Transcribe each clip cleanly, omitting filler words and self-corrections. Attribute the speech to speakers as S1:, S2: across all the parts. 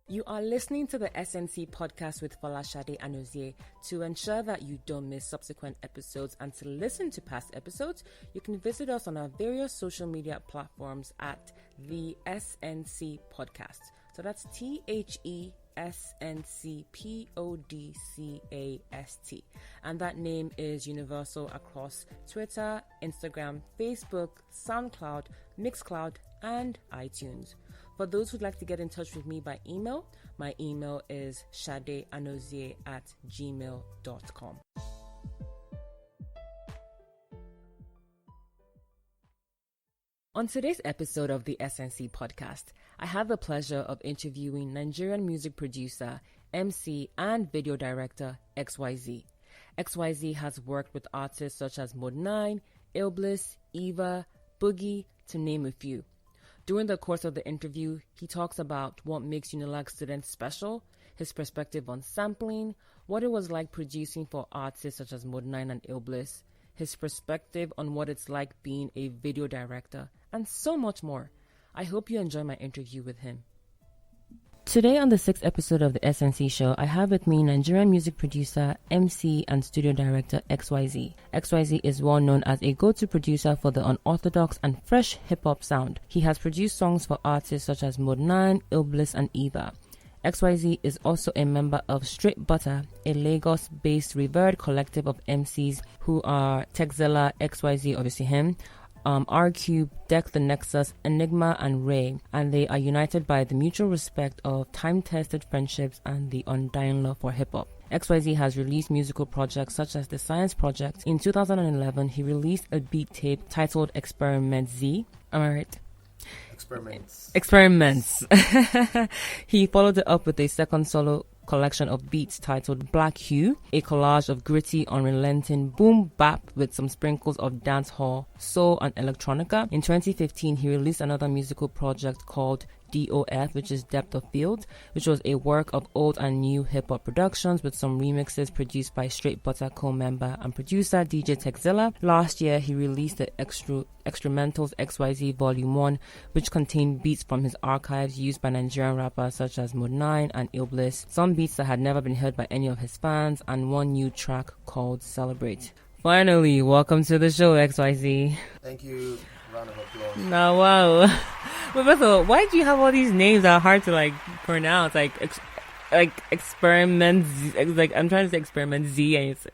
S1: You are listening to the SNC podcast with Folashade Anozie. To ensure that you don't miss subsequent episodes and to listen to past episodes, you can visit us on our various social media platforms at the SNC Podcast. So that's TheSNCPodcast. And that name is universal across Twitter, Instagram, Facebook, SoundCloud, Mixcloud, and iTunes. For those who'd like to get in touch with me by email, my email is shadeanozie@gmail.com. On today's episode of the SNC podcast, I have the pleasure of interviewing Nigerian music producer, MC, and video director XYZ. XYZ has worked with artists such as ModeNine, IllBliss, Eva, Boogie, to name a few. During the course of the interview, he talks about what makes Unilag students special, his perspective on sampling, what it was like producing for artists such as ModeNine and IllBliss, his perspective on what it's like being a video director, and so much more. I hope you enjoy my interview with him. Today on the 6th episode of the SNC show, I have with me Nigerian music producer, MC, and studio director XYZ. XYZ is well known as a go-to producer for the unorthodox and fresh hip-hop sound. He has produced songs for artists such as ModeNine, IllBliss, and Eva. XYZ is also a member of Straight Butter, a Lagos-based revered collective of MCs who are Texzilla, XYZ, obviously him, R-Cube, Deck the Nexus, Enigma, and Ray, and they are united by the mutual respect of time-tested friendships and the undying love for hip-hop. XYZ has released musical projects such as The Science Project. In 2011, he released a beat tape titled Experiment Z. Am I right? Experiments. He followed it up with a second solo collection of beats titled Black Hue, a collage of gritty, unrelenting boom bap with some sprinkles of dancehall, soul, and electronica. In 2015, he released another musical project called DOF, which is Depth of Field, which was a work of old and new hip-hop productions with some remixes produced by Straight Butter co-member and producer DJ Texzilla. Last year, he released the Extramentals XYZ Volume 1, which contained beats from his archives used by Nigerian rappers such as ModeNine and IllBliss, some beats that had never been heard by any of his fans, and one new track called Celebrate. Finally, welcome to the show, XYZ.
S2: Thank you. Round of applause.
S1: Now, wow. But first of all, why do you have all these names that are hard to pronounce? Like experiment Z, I'm trying to say experiment Z, and it's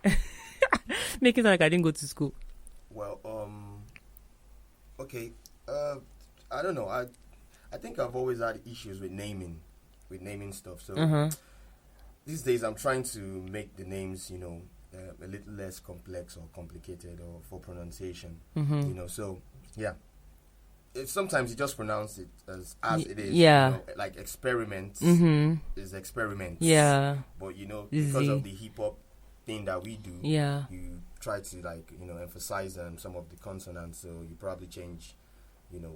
S1: make it sound like I didn't go to school.
S2: Well, okay. I don't know. I think I've always had issues with naming stuff. So these days I'm trying to make the names, a little less complex or complicated or for pronunciation. So yeah. Sometimes you just pronounce it as it is.
S1: Yeah.
S2: Like experiment is experiment.
S1: Yeah.
S2: But because of the hip hop thing that we do,
S1: yeah,
S2: you try to emphasize some of the consonants. So you probably change, an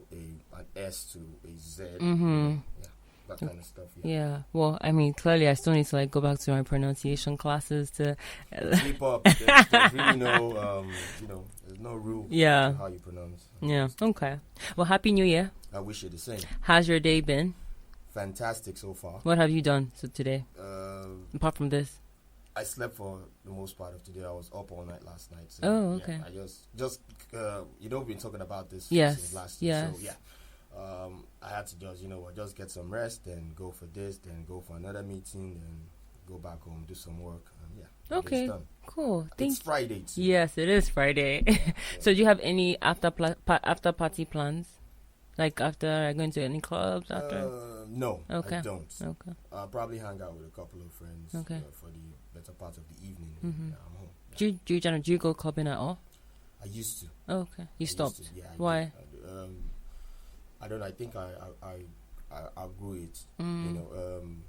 S2: S to a Z. That kind of stuff.
S1: Yeah. Well, I mean, clearly, I still need to go back to my pronunciation classes to
S2: hip hop. There's really no, there's no rule.
S1: Yeah.
S2: How you pronounce.
S1: Yeah. Okay. Well, Happy New Year.
S2: I wish you the same.
S1: How's your day been?
S2: Fantastic so far.
S1: What have you done today? Apart from this.
S2: I slept for the most part of today. I was up all night last night. So,
S1: okay.
S2: I just we've been talking about this
S1: since
S2: last year.
S1: Yes.
S2: So I had to just get some rest, then go for this, then go for another meeting, then go back home, do some work, and
S1: okay, cool.
S2: It's Friday too.
S1: Yes, it is Friday. So do you have any after party plans? Like after going to any clubs after?
S2: No,
S1: okay.
S2: I don't.
S1: Okay.
S2: I'll probably hang out with a couple of friends for the better part of the evening. I'm home.
S1: Do you go clubbing at all?
S2: I used to.
S1: Oh, okay. You stopped?
S2: Why? I don't know. I think I outgrew it. I'm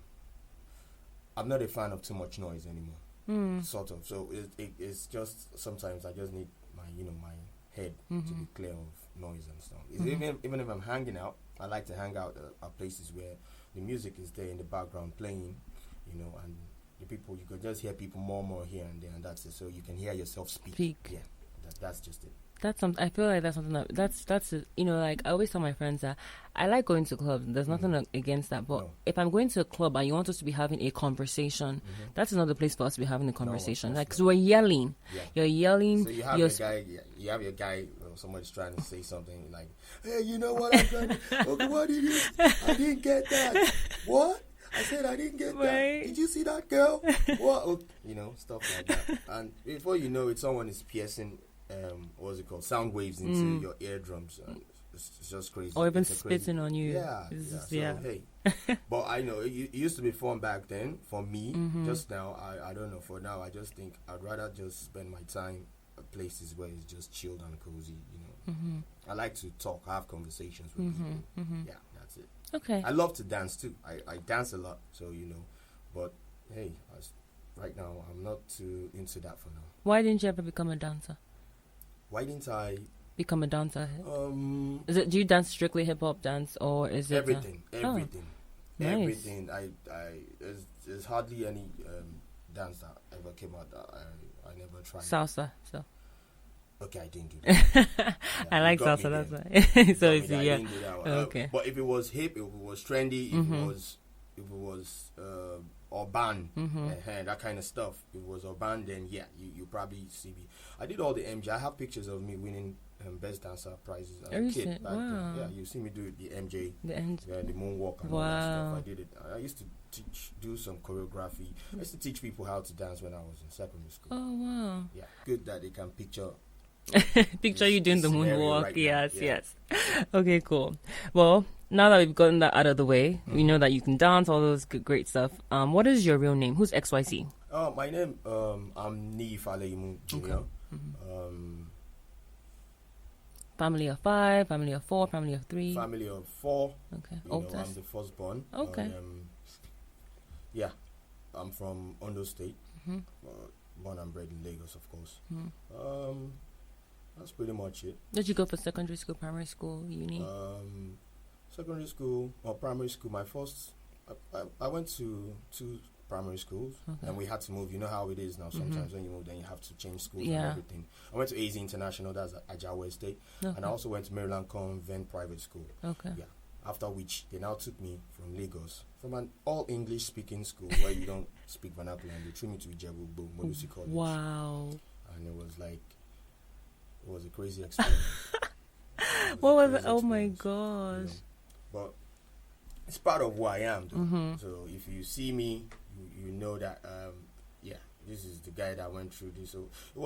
S2: not a fan of too much noise anymore. Sort of. So it's just sometimes I just need my my head to be clear of noise and stuff. Even if I'm hanging out, I like to hang out at places where the music is there in the background playing, and the people, you could just hear people more here and there, and that's it. So you can hear yourself speak. Yeah, that's just it.
S1: That's something. I feel like that's something that's like I always tell my friends that I like going to clubs. There's nothing against that, but if I'm going to a club and you want us to be having a conversation, that's another place for us to be having a conversation. No, like, because we're yelling, you're yelling. So
S2: you have your guy. Somebody's trying to say something like, "Hey, you know what I'm trying to? Okay, what did you? I didn't get that. What? I said I didn't get that. Did you see that girl? What? Okay. Stuff like that. And before you know it, someone is piercing." What's it called? Sound waves into your eardrums. It's just crazy.
S1: Or even spitting on you.
S2: Yeah. Hey, but I know it used to be fun back then for me. Just now, I don't know. For now, I just think I'd rather just spend my time at places where it's just chilled and cozy. I like to talk, have conversations with people. Yeah, that's it.
S1: Okay.
S2: I love to dance too. I dance a lot, so But hey, right now I'm not too into that for now.
S1: Why didn't you ever become a dancer?
S2: Why didn't I
S1: become a dancer? Do you dance strictly hip hop dance, or is it
S2: everything? Everything.
S1: Nice.
S2: Everything. There's hardly any dance that ever came out that I never tried.
S1: Salsa. So.
S2: Okay, I didn't do that.
S1: I like salsa. That's why. So it's
S2: I didn't do that one.
S1: Okay.
S2: But if it was hip, if it was trendy, if it was urban, that kind of stuff. If it was urban, then you probably see me. I did all the MJ. I have pictures of me winning best dancer prizes as a kid back then. Yeah, you see me do the MJ, the moonwalk and all that stuff. I did it. I used to do some choreography. I used to teach people how to dance when I was in secondary school.
S1: Oh wow!
S2: Yeah, good that they can picture.
S1: You doing the moonwalk. Right yes. Okay, cool. Well, now that we've gotten that out of the way, we know that you can dance, all those great stuff. What is your real name? Who's XYZ?
S2: My name, I'm Ni Faleimu Jr. Okay.
S1: Family of 5, family of 4, family of 3?
S2: Family of 4.
S1: Okay.
S2: I'm the firstborn.
S1: Okay.
S2: I'm from Ondo State. Born and bred in Lagos, of course. That's pretty much it.
S1: Did you go for secondary school, primary school, uni?
S2: Secondary school or primary school. My first, I went to 2 primary schools, and we had to move. You know how it is now. Sometimes when you move, then you have to change schools and everything. I went to AZ International, that's at Ajawa State, and I also went to Maryland Convent Private School.
S1: Okay.
S2: Yeah. After which, they now took me from Lagos, from an all-English speaking school where you don't speak vernacular, and they threw me to Ijebu Modusi College.
S1: Wow.
S2: And it was a crazy experience.
S1: What was it? Oh my gosh.
S2: But it's part of who I am, though. So if you see me, you know that this is the guy that went through this. So it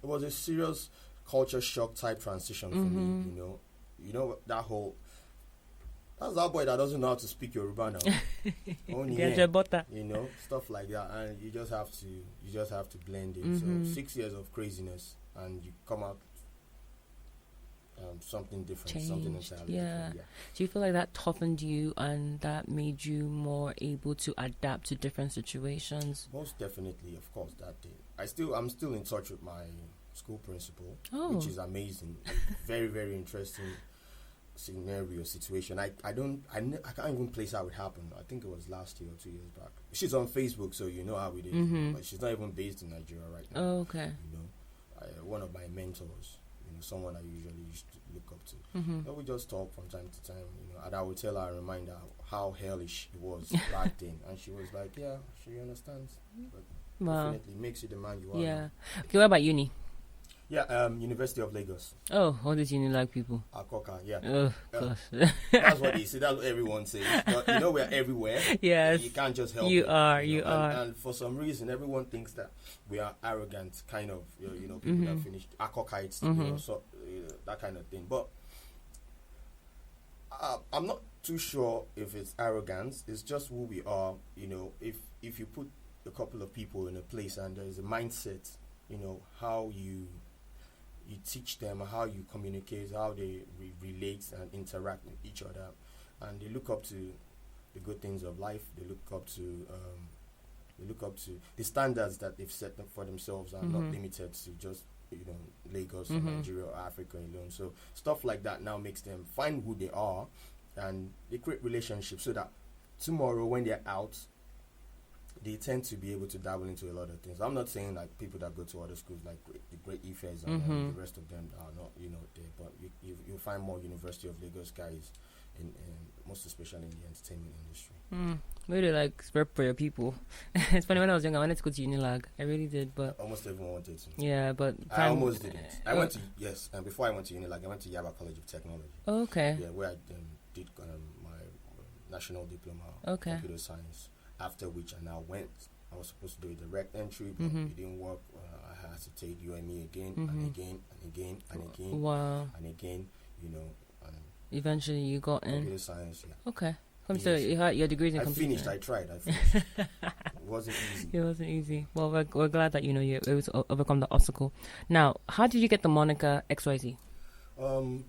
S2: was a serious culture shock type transition for me. That's that boy that doesn't know how to speak Yoruba now. Only stuff like that, and you just have to blend in. So 6 years of craziness, and you come out something different,
S1: changed.
S2: Something entirely different. Yeah.
S1: Do you feel like that toughened you and that made you more able to adapt to different situations?
S2: Most definitely, of course, that did. I'm still in touch with my school principal, which is amazing. Very, very interesting situation. I can't even place how it happened. I think it was last year or 2 years back. She's on Facebook, so you know how it is. But she's not even based in Nigeria right now.
S1: Oh, okay.
S2: One of my mentors. Someone I usually used to look up to. And we just talk from time to time, and I would tell her and remind her how hellish it was back then. And she was like, yeah, she understands. But definitely makes you the man you are.
S1: Yeah. Okay, what about uni?
S2: Yeah, University of Lagos.
S1: Oh, all these Unilag people.
S2: Akoka, yeah.
S1: Oh, gosh.
S2: That's what they say. That's what everyone says. But we're everywhere.
S1: Yes.
S2: You can't just help
S1: You
S2: it.
S1: are.
S2: And for some reason, everyone thinks that we are arrogant, kind of, people that finished Akokites, that kind of thing. But I'm not too sure if it's arrogance. It's just who we are. If you put a couple of people in a place and there's a mindset, how you teach them, how you communicate, how they relate and interact with each other, and they look up to the good things of life. They look up to the standards that they've set up for themselves, are not limited to just Lagos or Nigeria or Africa alone. So stuff like that now makes them find who they are, and they create relationships so that tomorrow when they're out, they tend to be able to dabble into a lot of things. I'm not saying like people that go to other schools like the great IFEs and the rest of them are not, there, but you'll find more University of Lagos guys in most especially in the entertainment industry.
S1: Really like rep for your people. It's funny, when I was young I wanted to go to Unilag. I really did, but
S2: almost everyone wanted to.
S1: Yeah, but
S2: I almost didn't. I went to and before I went to Unilag, I went to Yaba College of Technology.
S1: Oh, okay.
S2: Yeah, where I did my national diploma computer science. After which I now went. I was supposed to do a direct entry, but it didn't work. I had to take UME again and again and again and again.
S1: Wow.
S2: And again, And
S1: eventually you got in.
S2: Computer science, yeah.
S1: Okay. So you had your degrees in computer
S2: science. I tried. It wasn't easy.
S1: It wasn't easy. Well, we're glad that, you're able to overcome the obstacle. Now, how did you get the moniker XYZ?
S2: I'm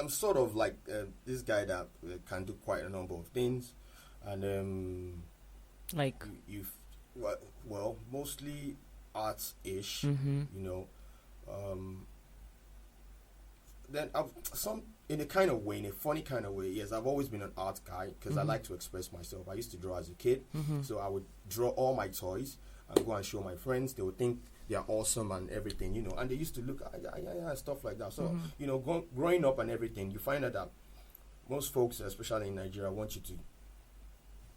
S2: sort of like this guy that can do quite a number of things. And
S1: like
S2: well, mostly arts-ish, then in a kind of way, in a funny kind of way, yes, I've always been an art guy because I like to express myself. I used to draw as a kid, so I would draw all my toys and go and show my friends. They would think they are awesome and everything, and they used to look, stuff like that. So, growing up and everything, you find out that most folks, especially in Nigeria, want you to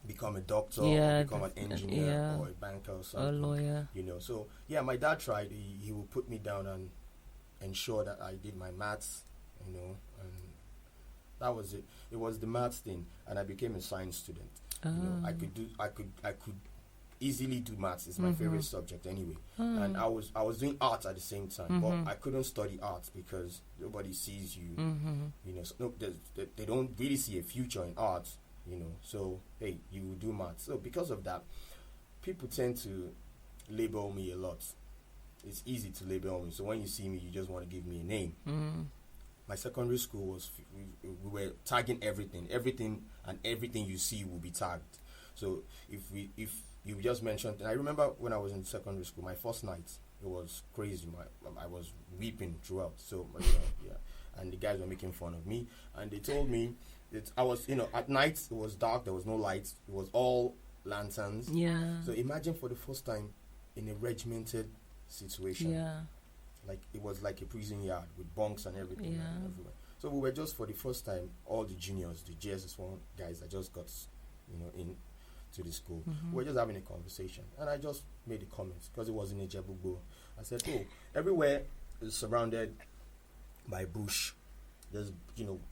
S2: become a doctor, or become an engineer, or a banker, or something,
S1: a lawyer.
S2: So my dad tried. He would put me down and ensure that I did my maths, and that was it. It was the maths thing, and I became a science student. I could easily do maths. It's my favorite subject anyway, and I was doing art at the same time, but I couldn't study art because nobody sees you. So they don't really see a future in art. So hey, you do maths. So because of that, people tend to label me a lot. It's easy to label me. So when you see me, you just want to give me a name. My secondary school was we were tagging everything and everything you see will be tagged. So if you just mentioned, and I remember when I was in secondary school, my first night, it was crazy. I was weeping throughout. So and the guys were making fun of me, and they told me that I was, at night it was dark, there was no lights, it was all lanterns.
S1: Yeah.
S2: So imagine for the first time in a regimented situation.
S1: Yeah.
S2: Like it was like a prison yard with bunks and everything.
S1: Yeah.
S2: Everywhere. So we were just for the first time, all the juniors, the JSS1 guys that just got, in to the school. We were just having a conversation, and I just made a comment because it was in Ijebu. I said, "Oh, everywhere is surrounded by bush. There's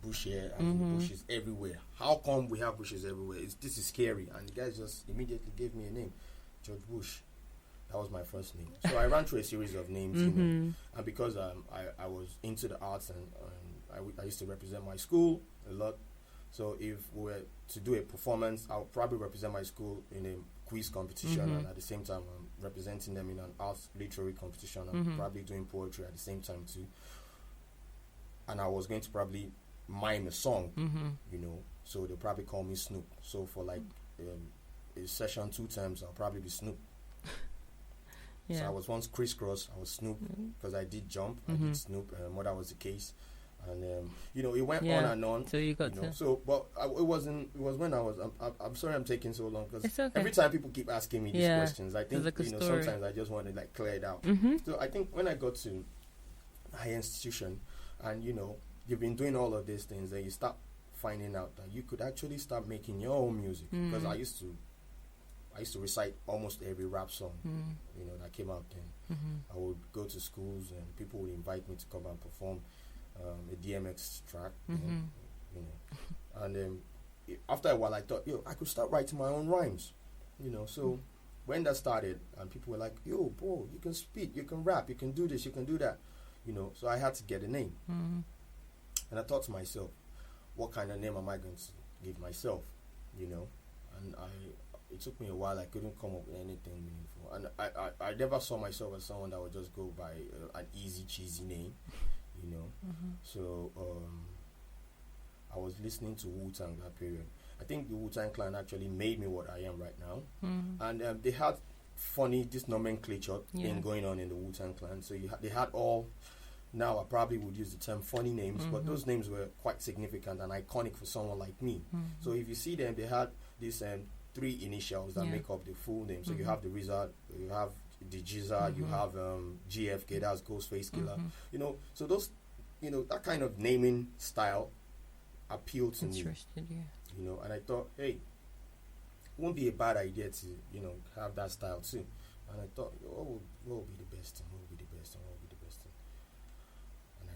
S2: bush here and bushes everywhere. How come we have bushes everywhere? This is scary." And the guys just immediately gave me a name, George Bush. That was my first name. So I ran through a series of names, and because I was into the arts and I used to represent my school a lot. So if we were to do a performance, I'll probably represent my school in a quiz competition, and at the same time I'm representing them in an arts literary competition. I'm probably doing poetry at the same time too. And I was going to probably mime a song, so they'll probably call me Snoop. So for like a session 2 times, I'll probably be Snoop. So I was once Crisscross, I was Snoop, because I did jump, I did Snoop, and that was the case. And it went on and on.
S1: So you got to.
S2: So, but it was when I was. I'm sorry I'm taking so long because
S1: okay.
S2: Every time people keep asking me these questions, I think sometimes I just want to like clear it out. So I think when I got to higher institution, and you've been doing all of these things, then you start finding out that you could actually start making your own music. Because I used to recite almost every rap song, that came out then. I would go to schools and people would invite me to come and perform a DMX track, and then after a while I thought, I could start writing my own rhymes, so when that started and people were like, yo, bro, you can spit, you can rap, you can do this, you can do that, so I had to get a name. And I thought to myself, what kind of name am I going to give myself, and it took me a while. I couldn't come up with anything meaningful, and I never saw myself as someone that would just go by an easy, cheesy name. So I was listening to Wu-Tang that period. I think the Wu-Tang Clan actually made me what I am right now. And they had this nomenclature thing going on in the Wu-Tang Clan. So they had all, now I probably would use the term funny names, but those names were quite significant and iconic for someone like me. So if you see them, they had this three initials that make up the full name. So you have the Wizard, you have the Jizza, you have GFK, that's Ghostface Killer. You know, so those, you know, that kind of naming style appealed to me. You know, and I thought, hey, it won't be a bad idea to, you know, have that style too. And I thought, what will be the best thing? What will be the best thing? What will be the best thing? And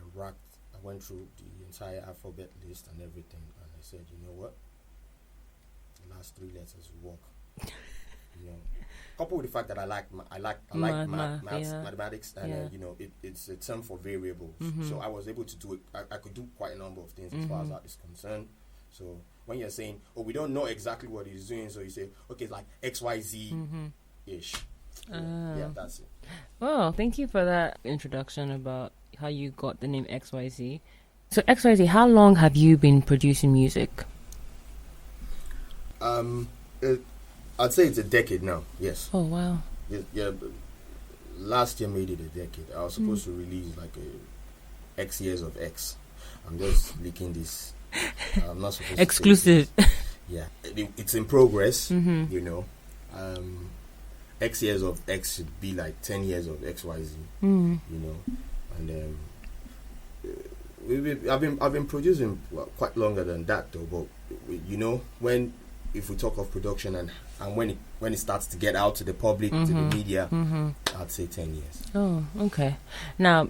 S2: I went through the entire alphabet list and everything, and I said, you know what? The last three letters work. You know, coupled with the fact that I like mathematics, and you know, it's a term for variables. So I was able to do it. I could do quite a number of things as far as that is concerned. So when you're saying, oh, we don't know exactly what he's doing, so you say, okay, it's like XYZ ish. Yeah, that's it.
S1: Well, thank you for that introduction about how you got the name XYZ. So XYZ, how long have you been producing music?
S2: I'd say it's a decade now. Yes.
S1: Oh wow.
S2: Yeah. Last year made it a decade. I was supposed to release like a X years of X. I'm just leaking this. I'm not supposed
S1: exclusive.
S2: To yeah, it's in progress. You know, X years of X should be like 10 years of XYZ. You know, and I've been producing quite longer than that though. But you know, if we talk of production and when it starts to get out to the public, to the media, I'd say 10 years. Oh,
S1: okay. Now,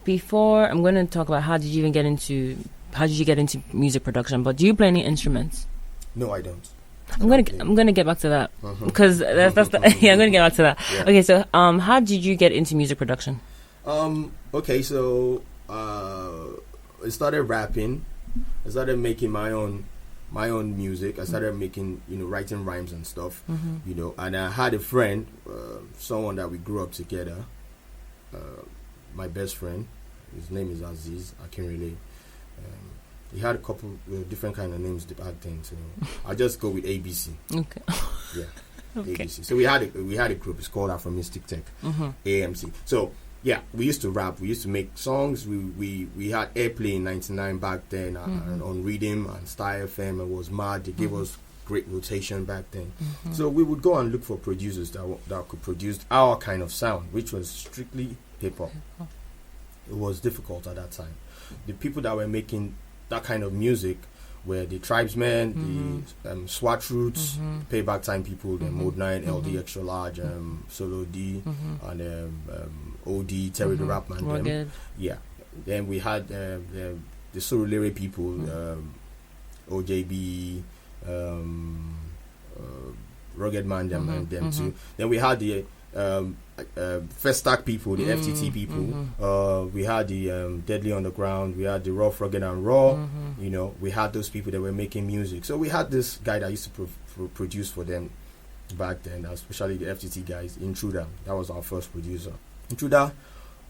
S1: before I'm going to talk about how did you get into music production, but do you play any instruments?
S2: No, I don't.
S1: I'm gonna get back to that because that's the I'm gonna get back to that. Yeah. Okay, so how did you get into music production?
S2: Okay, so I started rapping. I started making my own music. I started making, you know, writing rhymes and stuff, you know. And I had a friend, someone that we grew up together. My best friend, his name is Aziz. I can relate. He had a couple different kind of names back then, so I'll just go with ABC. Okay. Yeah. Okay. ABC. So we had a group. It's called Afro Mystic Tech, AMC. So yeah, we used to rap. We used to make songs. We had Airplay in '99 back then, and on Rhythm and Style FM. It was mad. They gave us great rotation back then. So we would go and look for producers that could produce our kind of sound, which was strictly hip hop. It was difficult at that time. The people that were making that kind of music were the Tribesmen, the SWAT Roots, Payback Time people, the ModeNine, LD Extra Large, Solo D, and OD, Terry the Rap Man. Yeah. Then we had the Surulere people, OJB, Rugged Man, them too. Then we had the First Stack people, the FTT people. We had the Deadly Underground. We had the Rough, Rugged and Raw. You know, we had those people that were making music. So we had this guy that used to produce for them back then, especially the FTT guys. Intruder, that was our first producer. Intruder,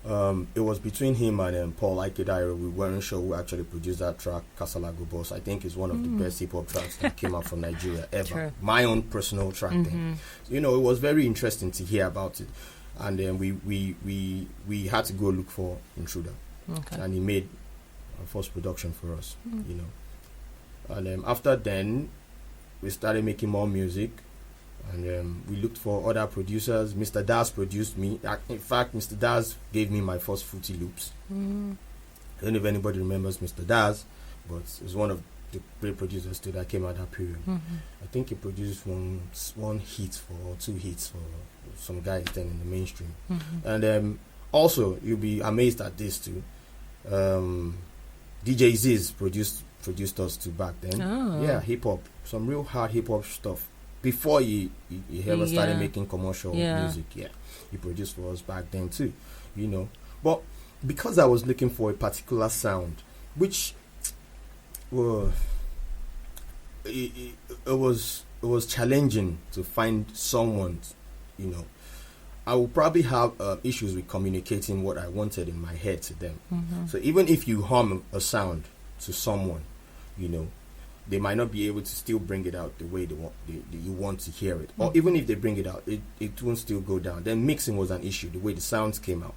S2: it was between him and Paul Ikedairo. We weren't sure who actually produced that track. Casalago Boss, I think, is one of the best hip hop tracks that came out from Nigeria ever. True. My own personal track then. You know, it was very interesting to hear about it. And then we had to go look for Intruder. Okay. And he made our first production for us, you know. And after then, we started making more music. And we looked for other producers. Mr. Daz produced me. In fact, Mr. Daz gave me my first Fruity Loops. I don't know if anybody remembers Mr. Daz, but it was one of the great producers too that came out that period. I think he produced one hit or two hits for some guys then in the mainstream. And also, you'll be amazed at this too. DJ Ziz produced us too back then. Yeah, hip hop, some real hard hip hop stuff. Before he ever started making commercial music, he produced for us back then too, you know. But because I was looking for a particular sound, which it was challenging to find someone, you know. I will probably have issues with communicating what I wanted in my head to them. So even if you hum a sound to someone, you know, they might not be able to still bring it out the way you want to hear it. Or even if they bring it out, it won't still go down. Then mixing was an issue, the way the sounds came out,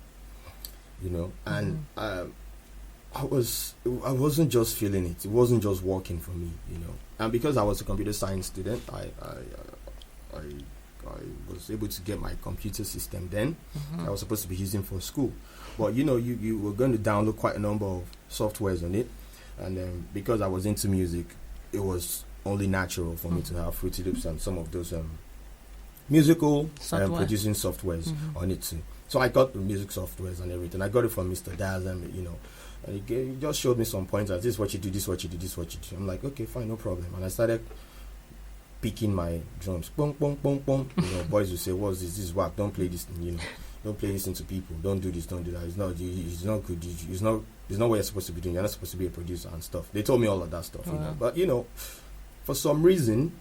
S2: you know. And I wasn't just feeling it. It wasn't just working for me, And because I was a computer science student, I was able to get my computer system then. I was supposed to be using for school, but you were going to download quite a number of softwares on it, and because I was into music, it was only natural for me to have Fruity Loops and some of those musical producing softwares on it too. So I got the music softwares and everything. I got it from Mr. Daz, and he just showed me some pointers. This is what you do, this is what you do, this is what you do. I'm like, okay, fine, no problem. And I started picking my drums. Boom, boom, boom, boom. Boys will say, what's this? This is whack. Don't play this thing, Don't play this into people. Don't do this, don't do that. It's not good. It's not what you're supposed to be doing. You're not supposed to be a producer and stuff. They told me all of that stuff, But, for some reason,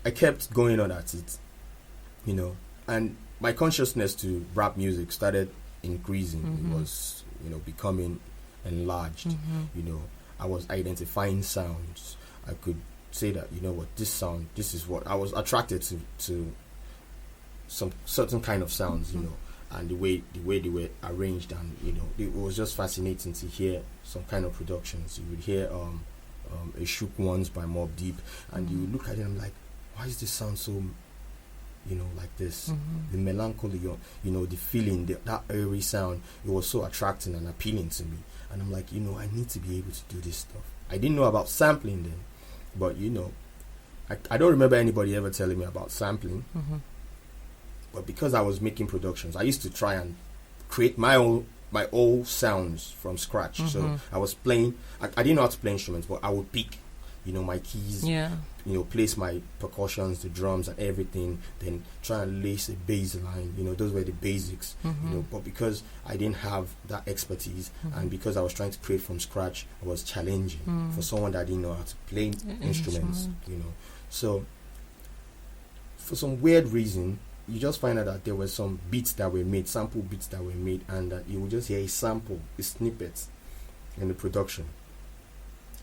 S2: I kept going on at it, and my consciousness to rap music started increasing. It was, becoming enlarged. I was identifying sounds. I could say that, this is what I was attracted to some certain kind of sounds, and the way they were arranged, and it was just fascinating to hear some kind of productions. You would hear a Shook Ones by Mobb Deep, and you would look at it and I'm like, why is this sound so like this? The melancholy, the feeling, that airy sound, it was so attracting and appealing to me. And I'm like, I need to be able to do this stuff. I didn't know about sampling then, but I don't remember anybody ever telling me about sampling. But because I was making productions, I used to try and create my own sounds from scratch. So I was playing. I didn't know how to play instruments, but I would pick, my keys. Yeah. Place my percussions, the drums, and everything. Then try and lace a bass line. Those were the basics. But because I didn't have that expertise, and because I was trying to create from scratch, it was challenging for someone that didn't know how to play instruments. So for some weird reason, you just find out that there were some beats that were made, sample beats that were made, and that you would just hear a sample, a snippet in the production.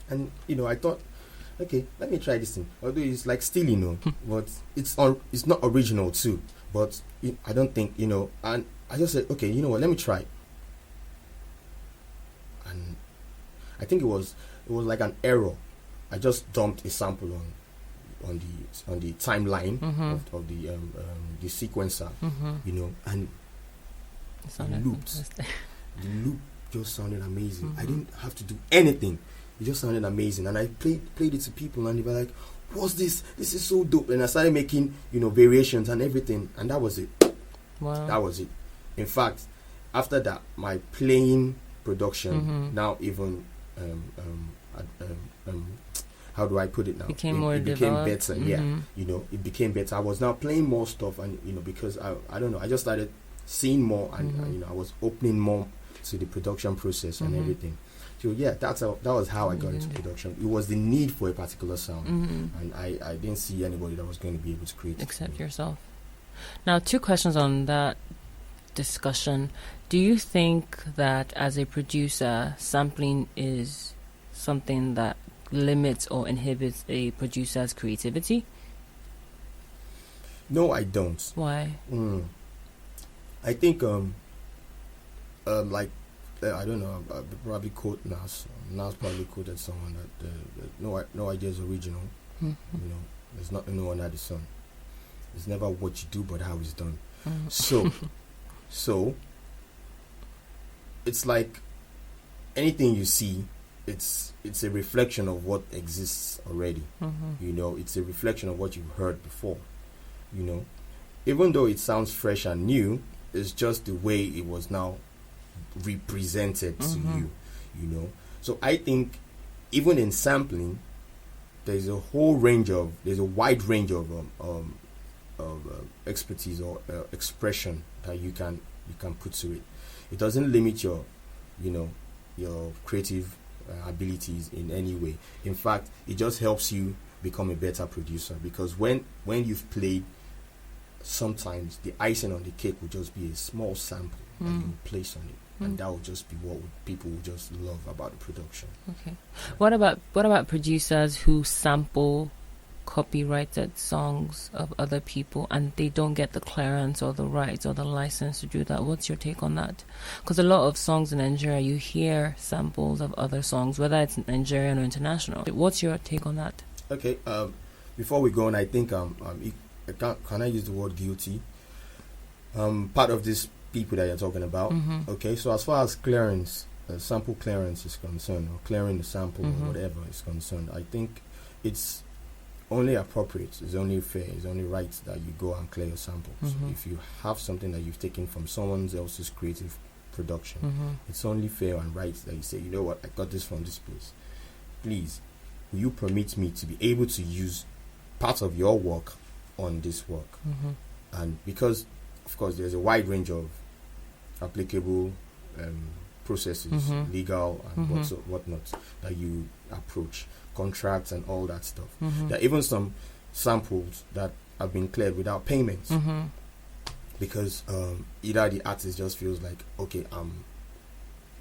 S2: And I thought, okay, let me try this thing. Although it's like still, but it's not original too. But I don't think, and I just said, okay, what? Let me try. And I think it was like an error. I just dumped a sample on the timeline of the sequencer, and the loop just sounded amazing. I didn't have to do anything. It just sounded amazing, and I played it to people, and they were like, "What's this? This is so dope!" And I started making, variations and everything, and that was it. Wow, that was it. In fact, after that, my playing production now even how do I put it now? It became better. Yeah, it became better. I was now playing more stuff, and because I don't know, I just started seeing more, and I was opening more to the production process and everything. So yeah, that was how I got into production. It was the need for a particular sound, and I didn't see anybody that was going to be able to create it
S1: except yourself. Now, 2 questions on that discussion. Do you think that as a producer, sampling is something that limits or inhibits a producer's creativity?
S2: No, I don't.
S1: Why?
S2: I think like I don't know. I'll probably quote Nas. Nas probably quoted someone that no idea is original. There's nothing new under the sun. It's never what you do, but how it's done. So it's like anything you see. It's a reflection of what exists already. It's a reflection of what you've heard before. Even though it sounds fresh and new, it's just the way it was now represented to you. So I think even in sampling, there's a wide range of expertise or expression that you can put to it. It doesn't limit your creative abilities in any way. In fact, it just helps you become a better producer, because when you've played, sometimes the icing on the cake will just be a small sample that you place on it. And that would just be what people would just love about the production.
S1: Okay. What about producers who sample copyrighted songs of other people and they don't get the clearance or the rights or the license to do that. What's your take on that? Because a lot of songs in Nigeria, you hear samples of other songs, whether it's Nigerian or international. What's your take on that?
S2: Okay, before we go on, I think can I use the word guilty? Part of these people that you're talking about.
S1: Mm-hmm.
S2: Okay, so as far as clearance, sample clearance is concerned, or clearing the sample
S1: Mm-hmm.
S2: or whatever is concerned, I think it's only appropriate, it's only fair, it's only right that you go and clear your samples.
S1: Mm-hmm.
S2: If you have something that you've taken from someone else's creative production,
S1: Mm-hmm.
S2: it's only fair and right that you say, you know what, I got this from this place. Please, will you permit me to be able to use parts of your work on this work?
S1: Mm-hmm.
S2: And because, of course, there's a wide range of applicable processes,
S1: Mm-hmm.
S2: legal and
S1: Mm-hmm.
S2: whatnot, that you approach, contracts and all that stuff.
S1: Mm-hmm.
S2: There are even some samples that have been cleared without payments,
S1: Mm-hmm.
S2: because either the artist just feels like, okay,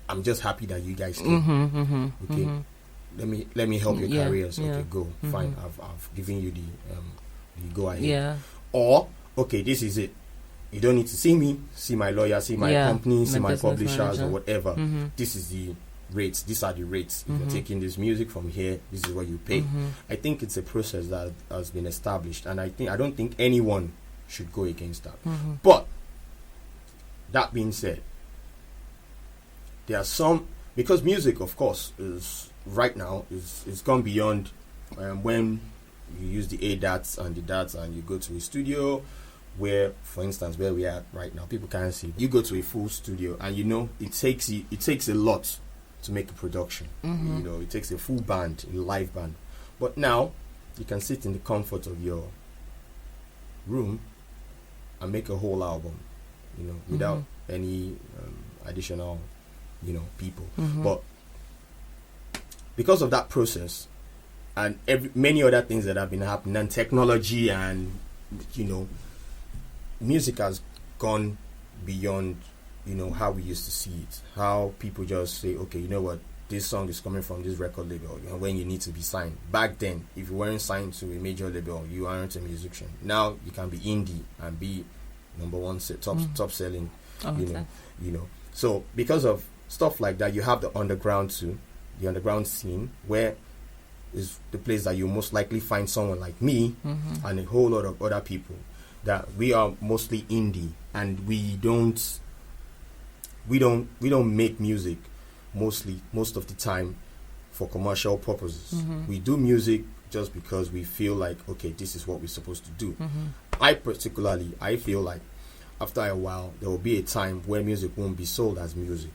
S2: I'm just happy that you guys came.
S1: Mm-hmm. Mm-hmm.
S2: Okay,
S1: Mm-hmm.
S2: let me help your
S1: Yeah,
S2: careers.
S1: yeah.
S2: Okay, go,
S1: Mm-hmm.
S2: fine. I've given you the go ahead.
S1: Yeah.
S2: Or, okay, this is it. You don't need to see me, see my lawyer, see my
S1: Yeah,
S2: company, see
S1: my
S2: my
S1: business
S2: publishers
S1: manager.
S2: or whatever.
S1: Mm-hmm.
S2: This is the rates. These are the rates. If
S1: Mhm.
S2: you're taking this music from here, this is what you pay.
S1: Mhm.
S2: I think it's a process that has been established, and I don't think anyone should go against that.
S1: Mhm.
S2: But that being said, there are some, because music, of course, is right now is gone beyond when you use the ADATs and the DATs and you go to a studio where, for instance, where we are right now, people can't see. You go to a full studio and it takes a lot to make a production.
S1: Mhm.
S2: It takes a full band, a live band. But now you can sit in the comfort of your room and make a whole album, without any additional, people.
S1: Mhm.
S2: But because of that process and many other things that have been happening, and technology, and music has gone beyond how we used to see it. How people just say, okay, you know what, this song is coming from this record label, when you need to be signed. Back then, if you weren't signed to a major label, you aren't a musician. Now you can be indie and be number one, top selling.
S1: Oh,
S2: So because of stuff like that, you have the underground too, the underground scene, where is the place that you most likely find someone like me
S1: Mhm.
S2: and a whole lot of other people, that we are mostly indie, and we don't make music most of the time for commercial purposes.
S1: Mhm.
S2: We do music just because we feel like, okay, this is what we're supposed to do.
S1: Mhm.
S2: I feel like after a while there will be a time where music won't be sold as music.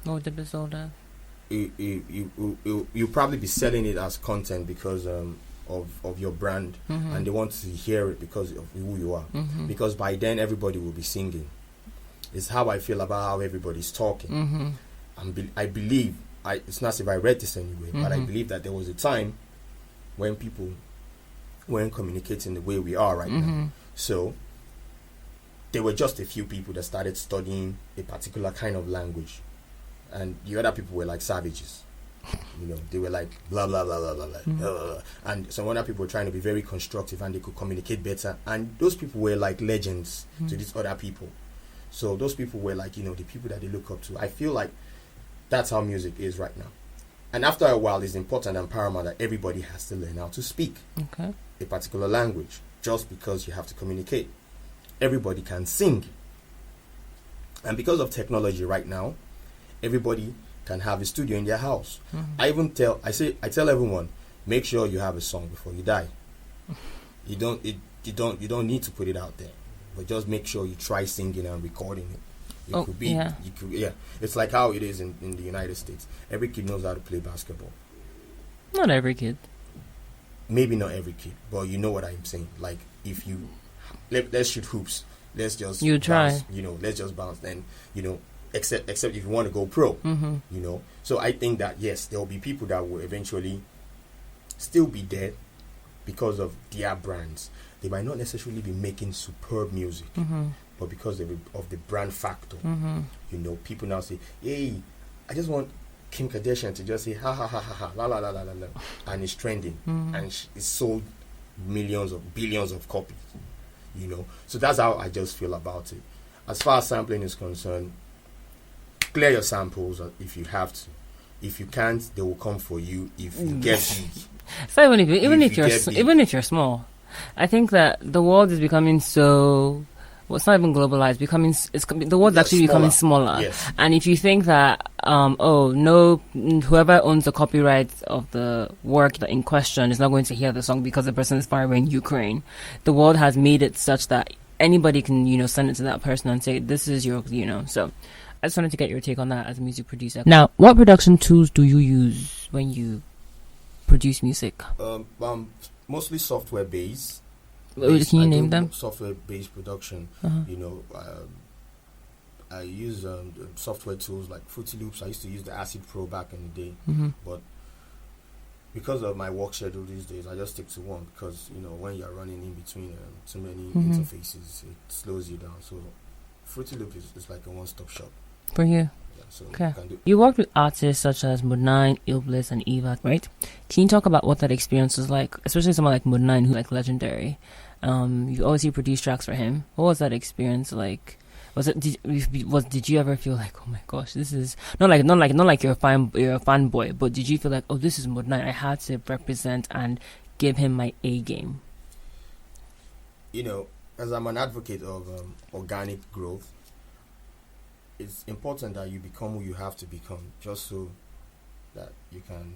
S1: What would it be sold as?
S2: You'll probably be selling it as content because of your brand,
S1: Mhm.
S2: and they want to hear it because of who you are.
S1: Mhm.
S2: Because by then everybody will be singing. It's how I feel about how everybody's talking.
S1: Mhm.
S2: I believe, it's not as if I read this anyway, but I
S1: Mhm.
S2: believe that there was a time when people weren't communicating the way we are right now.
S1: Mhm.
S2: So there were just a few people that started studying a particular kind of language, and the other people were like savages. They were like blah blah blah blah blah blah,
S1: Mhm.
S2: and some other people were trying to be very constructive and they could communicate better. And those people were like legends to
S1: Mhm.
S2: these other people. So those people were like, the people that they look up to. I feel like that's how music is right now. And after a while, it's important and paramount that everybody has to learn how to speak
S1: Okay.
S2: a particular language, just because you have to communicate. Everybody can sing. And because of technology right now, everybody can have a studio in their house.
S1: Mhm.
S2: I tell everyone, make sure you have a song before you die. You don't need to put it out there, but just make sure you try singing and recording it. It's like how it is in the United States. Every kid knows how to play basketball.
S1: Not every kid.
S2: Maybe not every kid, but you know what I'm saying. Like, if you let's shoot hoops, let's just
S1: You try.
S2: bounce, let's just bounce. Then except if you want to go pro,
S1: Mhm.
S2: So I think that yes, there will be people that will eventually still be there because of their brands. They might not necessarily be making superb music,
S1: Mhm.
S2: but because of the brand factor,
S1: Mhm.
S2: people now say, hey, I just want Kim Kardashian to just say ha ha ha ha ha la la la la la la, and it's trending, and it's sold millions of billions of copies. You know, so that's how I just feel about it. As far as sampling is concerned, clear your samples if you have to. If you can't, they will come for you if you get big.
S1: So even if you're small, I think that the world is becoming so. Well, it's not even globalized. The world's actually becoming smaller.
S2: Yes.
S1: And if you think that, whoever owns the copyright of the work in question is not going to hear the song because the person is far away in Ukraine, the world has made it such that anybody can, send it to that person and say, this is your, So I just wanted to get your take on that as a music producer. Now, what production tools do you use when you produce music?
S2: Mostly software based.
S1: Can you name them?
S2: Software-based production. I use software tools like Fruity Loops. I used to use the Acid Pro back in the day, but because of my work schedule these days, I just stick to one because when you're running in between too many interfaces, it slows you down. So Fruity Loops is like a one-stop shop
S1: for you.
S2: So
S1: okay. You worked with artists such as ModeNine, IllBliss, and Eva, right? Can you talk about what that experience was like, especially someone like ModeNine, who's like legendary? You obviously produced tracks for him. What was that experience like? Did you ever feel like, oh my gosh, this is not like you're a fanboy, but did you feel like, oh, this is ModeNine, I had to represent and give him my A game?
S2: As I'm an advocate of organic growth, it's important that you become who you have to become, just so that you can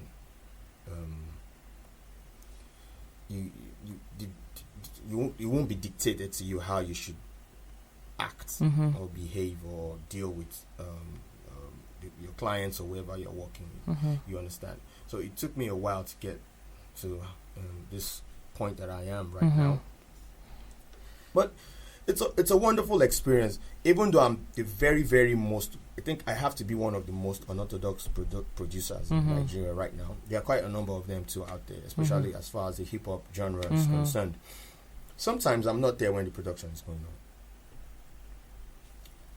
S2: you won't be dictated to you how you should act or behave or deal with your clients or whoever you're working with. You understand? So it took me a while to get to this point that I am right now, but it's a wonderful experience. Even though I'm the very, very most, I think I have to be one of the most unorthodox producers in Nigeria right now. There are quite a number of them too out there, especially as far as the hip hop genre is concerned. Sometimes I'm not there when the production is going on.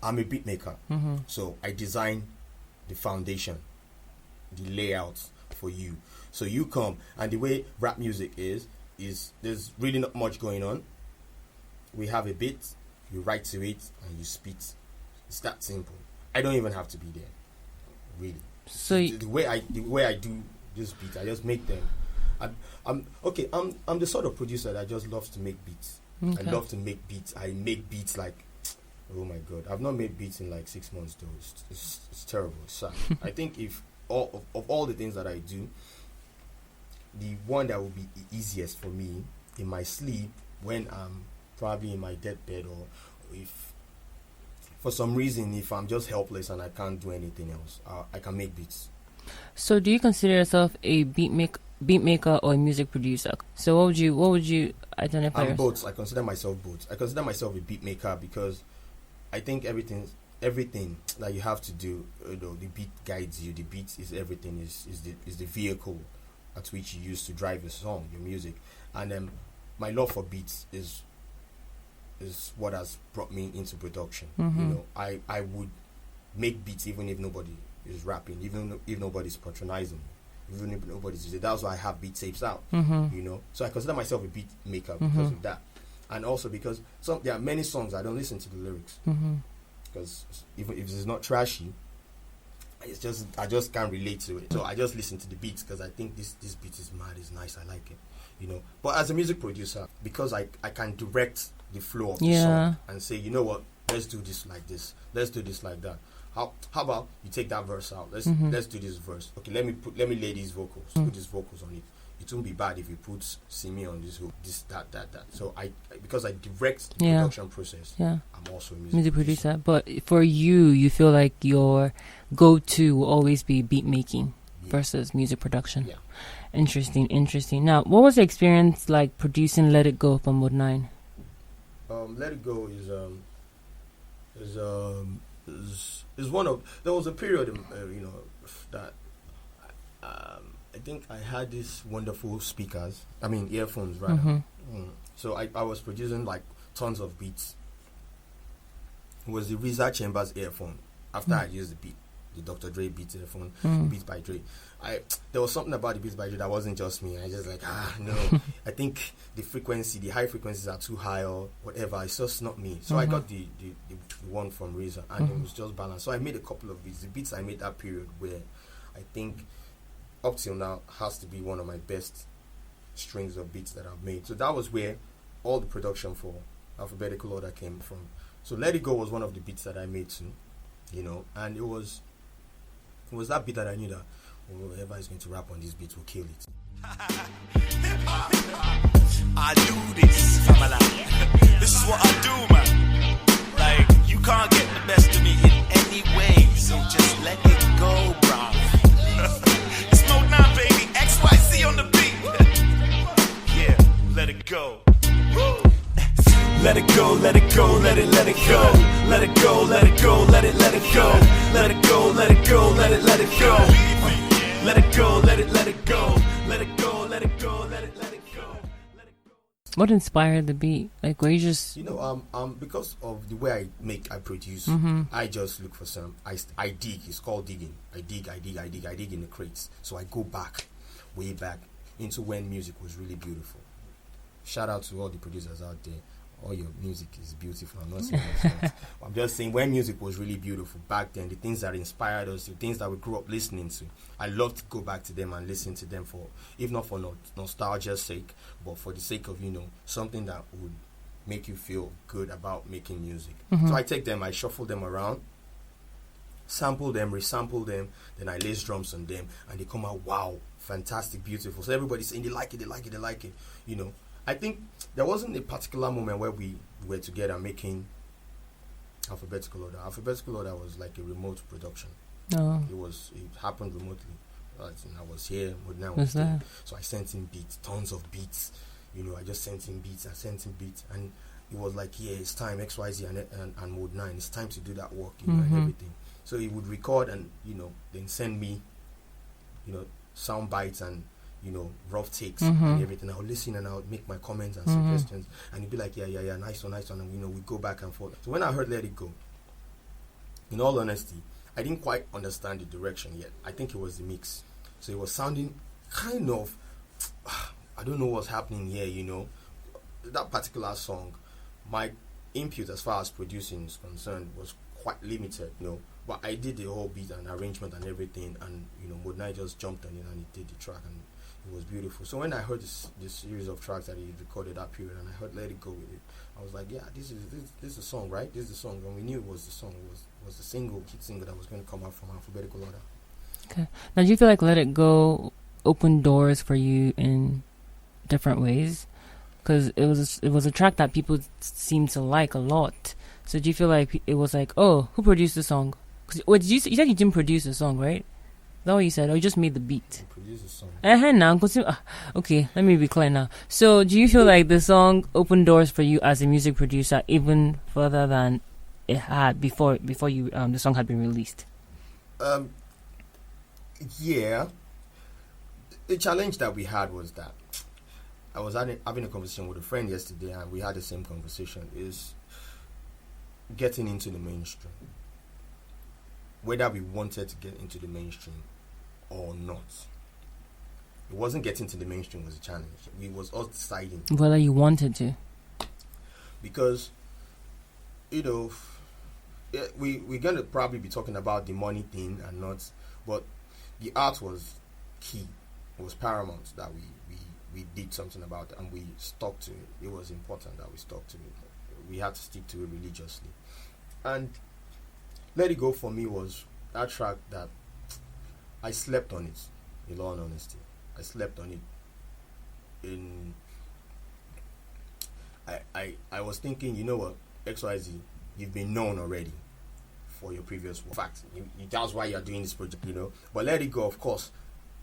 S2: I'm a beat maker, so I design the foundation, the layout for you. So you come, and the way rap music is there's really not much going on. We have a beat, you write to it, and you spit. It's that simple. I don't even have to be there, really. So the way I do this beat, I just make them. I'm the sort of producer that just loves to make beats. Okay. I love to make beats. I make beats like, oh my god, I've not made beats in like 6 months though. It's terrible. It's sad. I think if of all the things that I do, the one that will be easiest for me in my sleep when I'm probably in my deathbed, or if for some reason if I'm just helpless and I can't do anything else, I can make beats.
S1: So do you consider yourself a beat maker or a music producer? So what would you identify?
S2: I'm both. I consider myself both. I consider myself a beat maker because I think everything that you have to do, the beat guides you. The beat is everything. Is the vehicle at which you use to drive your song, your music, and my love for beats is what has brought me into production. I would make beats even if nobody is rapping, even if nobody's patronizing me, even if nobody's using it. That's why I have beat tapes out. So I consider myself a beat maker because of that, and also because there are many songs I don't listen to the lyrics because even if it's not trashy, I just can't relate to it. So I just listen to the beats because I think this beat is mad, is nice, I like it. But as a music producer, because I can direct the flow of the song and say, you know what, let's do this like this, let's do this like that. How about you take that verse out? Let's do this verse. Okay, let me lay these vocals. Put these vocals on it. It won't be bad if you put Simi on this hook, this, that. So because I direct the production process, I'm also a music producer.
S1: But for you feel like your go-to will always be beat making versus music production.
S2: Yeah.
S1: Interesting. Now, what was the experience like producing Let It Go from ModeNine?
S2: Let It Go is one of, there was a period that I think I had these wonderful earphones rather. So I was producing like tons of beats. It was the Reza Chambers earphone after I used the beat. the Dr. Dre beat Beats by Dre. There was something about the Beats by Dre that wasn't just me. I just like, no. I think the high frequencies are too high or whatever. It's just not me. So I got the one from Razor, and it was just balanced. So I made a couple of beats. The beats I made that period where I think up till now has to be one of my best strings of beats that I've made. So that was where all the production for Alphabetical Order came from. So Let It Go was one of the beats that I made too, and it was that beat that I knew that whoever is going to rap on this beat will kill it.
S3: I do this, family. This is what I do, man. Like, you can't get the best of me in any way, so just let it go, bruv. It's ModeNine, baby. XYZ on the beat. Yeah, let it go. Woo. Let it go, let it go, let it go. Let it go, let it go, let it go. Let it go, let it go, let it go. Let it go, let it go. Let it go, let it go, let it go.
S1: What inspired the beat? Like, where you just...
S2: because of the way I produce, I just look for some, I dig, it's called digging. I dig in the crates. So I go back, way back, into when music was really beautiful. Shout out to all the producers out there. All your music is beautiful. I'm not saying that. I'm just saying when music was really beautiful back then, the things that inspired us, the things that we grew up listening to, I love to go back to them and listen to them for, if not for nostalgia's sake, but for the sake of, something that would make you feel good about making music. So I take them, I shuffle them around, sample them, resample them, then I lace drums on them, and they come out, wow, fantastic, beautiful. So everybody's saying they like it. I think there wasn't a particular moment where we were together making Alphabetical Order. Alphabetical Order was like a remote production.
S1: Oh.
S2: It happened remotely. I was here, ModeNine was there. So I sent him beats, tons of beats. I just sent him beats, and it was like, yeah, it's time, XYZ and ModeNine, it's time to do that work, and everything. So he would record and, then send me, sound bites and, rough takes and everything. I'll listen and I'll make my comments and suggestions, and he'd be like, yeah, nice one, and we go back and forth. So when I heard Let It Go, in all honesty, I didn't quite understand the direction yet. I think it was the mix. So it was sounding kind of, I don't know what's happening here, That particular song, my input as far as producing is concerned was quite limited, But I did the whole beat and arrangement and everything, and, ModeNine just jumped on it and he did the track, and it was beautiful. So when I heard this series of tracks that he recorded that period, and I heard Let It Go with it, I was like, yeah, this is the song, right? This is the song. When we knew it was the song, it was the hit single that was going to come out from Alphabetical Order.
S1: Okay. Now, do you feel like Let It Go opened doors for you in different ways? Because it was a track that people seem to like a lot. So do you feel like it was like, oh, who produced the song? What did you said you didn't produce the song, right? Is that what you said? Or you just made the beat?
S2: I produced the song.
S1: Now, okay, let me be clear now. So do you feel like the song opened doors for you as a music producer even further than it had before you the song had been released?
S2: Yeah. The challenge that we had was that I was having a conversation with a friend yesterday, and we had the same conversation, is getting into the mainstream. Whether we wanted to get into the mainstream or not. It wasn't getting to the mainstream was a challenge. We was all deciding
S1: whether you wanted to. Because,
S2: we're going to probably be talking about the money thing and not, but the art was key. It was paramount that we did something about it, and we stuck to it. It was important that we stuck to it. We had to stick to it religiously. And Let It Go for me was that track that I slept on it, in all honesty. I slept on it. I was thinking, you know what, XYZ, you've been known already for your previous work. In fact, that's why you're doing this project, But Let It Go, of course,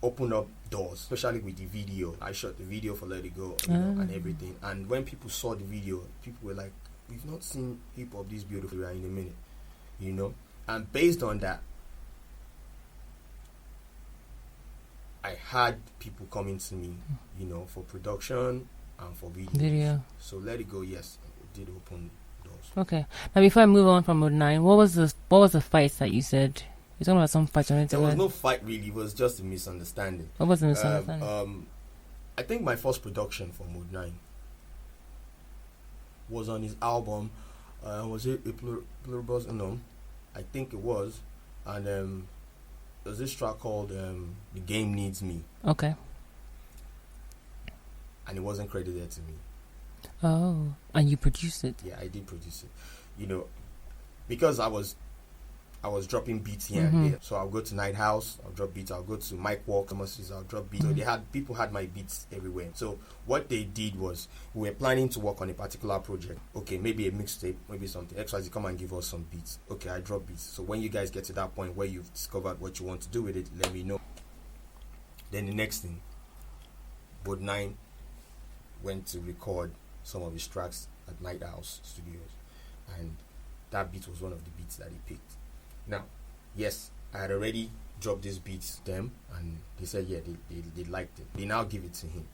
S2: opened up doors, especially with the video. I shot the video for Let It Go, and everything. And when people saw the video, people were like, we've not seen hip-hop this beautiful in a minute, And based on that, I had people coming to me, for production and for video. So Let It Go, yes, it did open doors.
S1: Okay. Now, before I move on from ModeNine, what was the fights that you said You're talking about some fight on the
S2: There was
S1: internet.
S2: no fight really. It was just a misunderstanding.
S1: What was the misunderstanding?
S2: I think my first production for ModeNine was on his album. Was it a Pluribus? No, I think it was. And there's this track called "The Game Needs Me,"
S1: Okay.
S2: and it wasn't credited to me.
S1: Oh, and you produced it.
S2: Yeah, I did produce it. Because I was dropping beats here and there. So I'll go to Night House, I'll drop beats. I'll go to Mike Walk, I'll drop beats. So people had my beats everywhere. So what they did was, we were planning to work on a particular project. Okay, maybe a mixtape, maybe something. XYZ, come and give us some beats. Okay, I drop beats. So when you guys get to that point where you've discovered what you want to do with it, let me know. Then the next thing, ModeNine went to record some of his tracks at Night House Studios, and that beat was one of the beats that he picked. Now, yes, I had already dropped these beats to them, and they said, yeah, they liked it. They now give it to him.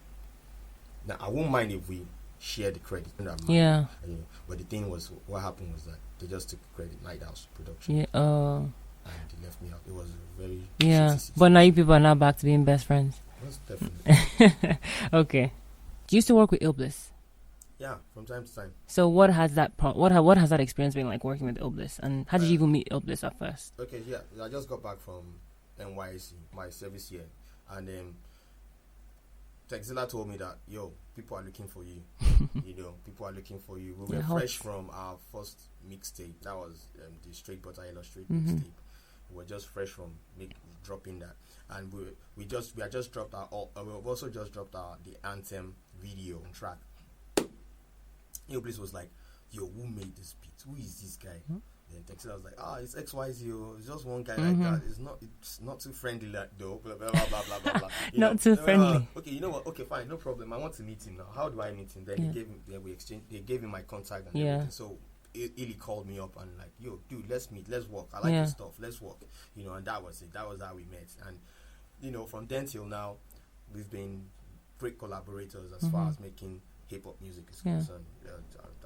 S2: Now, I won't mind if we share the credit.
S1: Yeah.
S2: But the thing was, what happened was that they just took credit, Night House production.
S1: Yeah.
S2: And they left me out. It was a very...
S1: Yeah. But now you people are now back to being best friends.
S2: Most definitely.
S1: Okay. Do you still work with IllBliss?
S2: Yeah, from time to time.
S1: So what has that what has that experience been like working with IllBliss, and how did you even meet IllBliss at first?
S2: Okay, yeah, I just got back from NYC, my service year, and Texilla told me that, yo, people are looking for you. People are looking for you. We were fresh from our first mixtape. That was the Straight Butter Illustrate mixtape. We were just fresh from dropping that, and we had just dropped we've also just dropped the Anthem video and track. IllBliss was like, yo, who made this beat? Who is this guy? Then Texilla was like, it's XYZ. It's just one guy like that. It's not too friendly though. Blah blah blah blah blah blah.
S1: Not too friendly.
S2: Okay, you know what? Okay, fine, no problem. I want to meet him now. How do I meet him? Then they gave him my contact and everything. So Illy called me up and like, yo, dude, let's meet, let's work. I like this stuff. Let's work. And that was it. That was how we met. And from then till now, we've been great collaborators as far as making hip-hop music is concerned.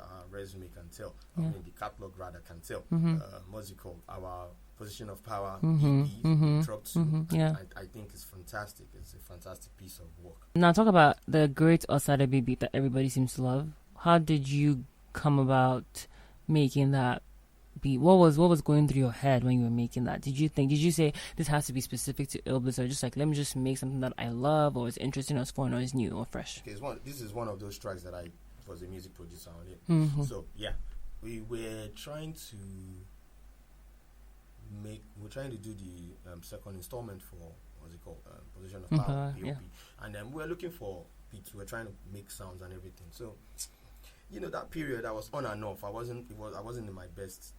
S2: Our resume can tell. I mean, the catalog rather can tell. What's it called? Our Position of Power EP dropped soon. I think it's fantastic. It's a fantastic piece of work.
S1: Now talk about the great Osadebe beat that everybody seems to love. How did you come about making that beat? What was going through your head when you were making that? Did you say this has to be specific to IllBliss, or just like, let me just make something that I love, or is interesting, or it's foreign, or it's new, or fresh?
S2: Okay, this is one of those tracks that I was a music producer on it. So yeah, we were trying to do the second installment for what's it called, Position of Power, POP, and then we were looking for beats. We were trying to make sounds and everything. So that period I was on and off. I wasn't in my best,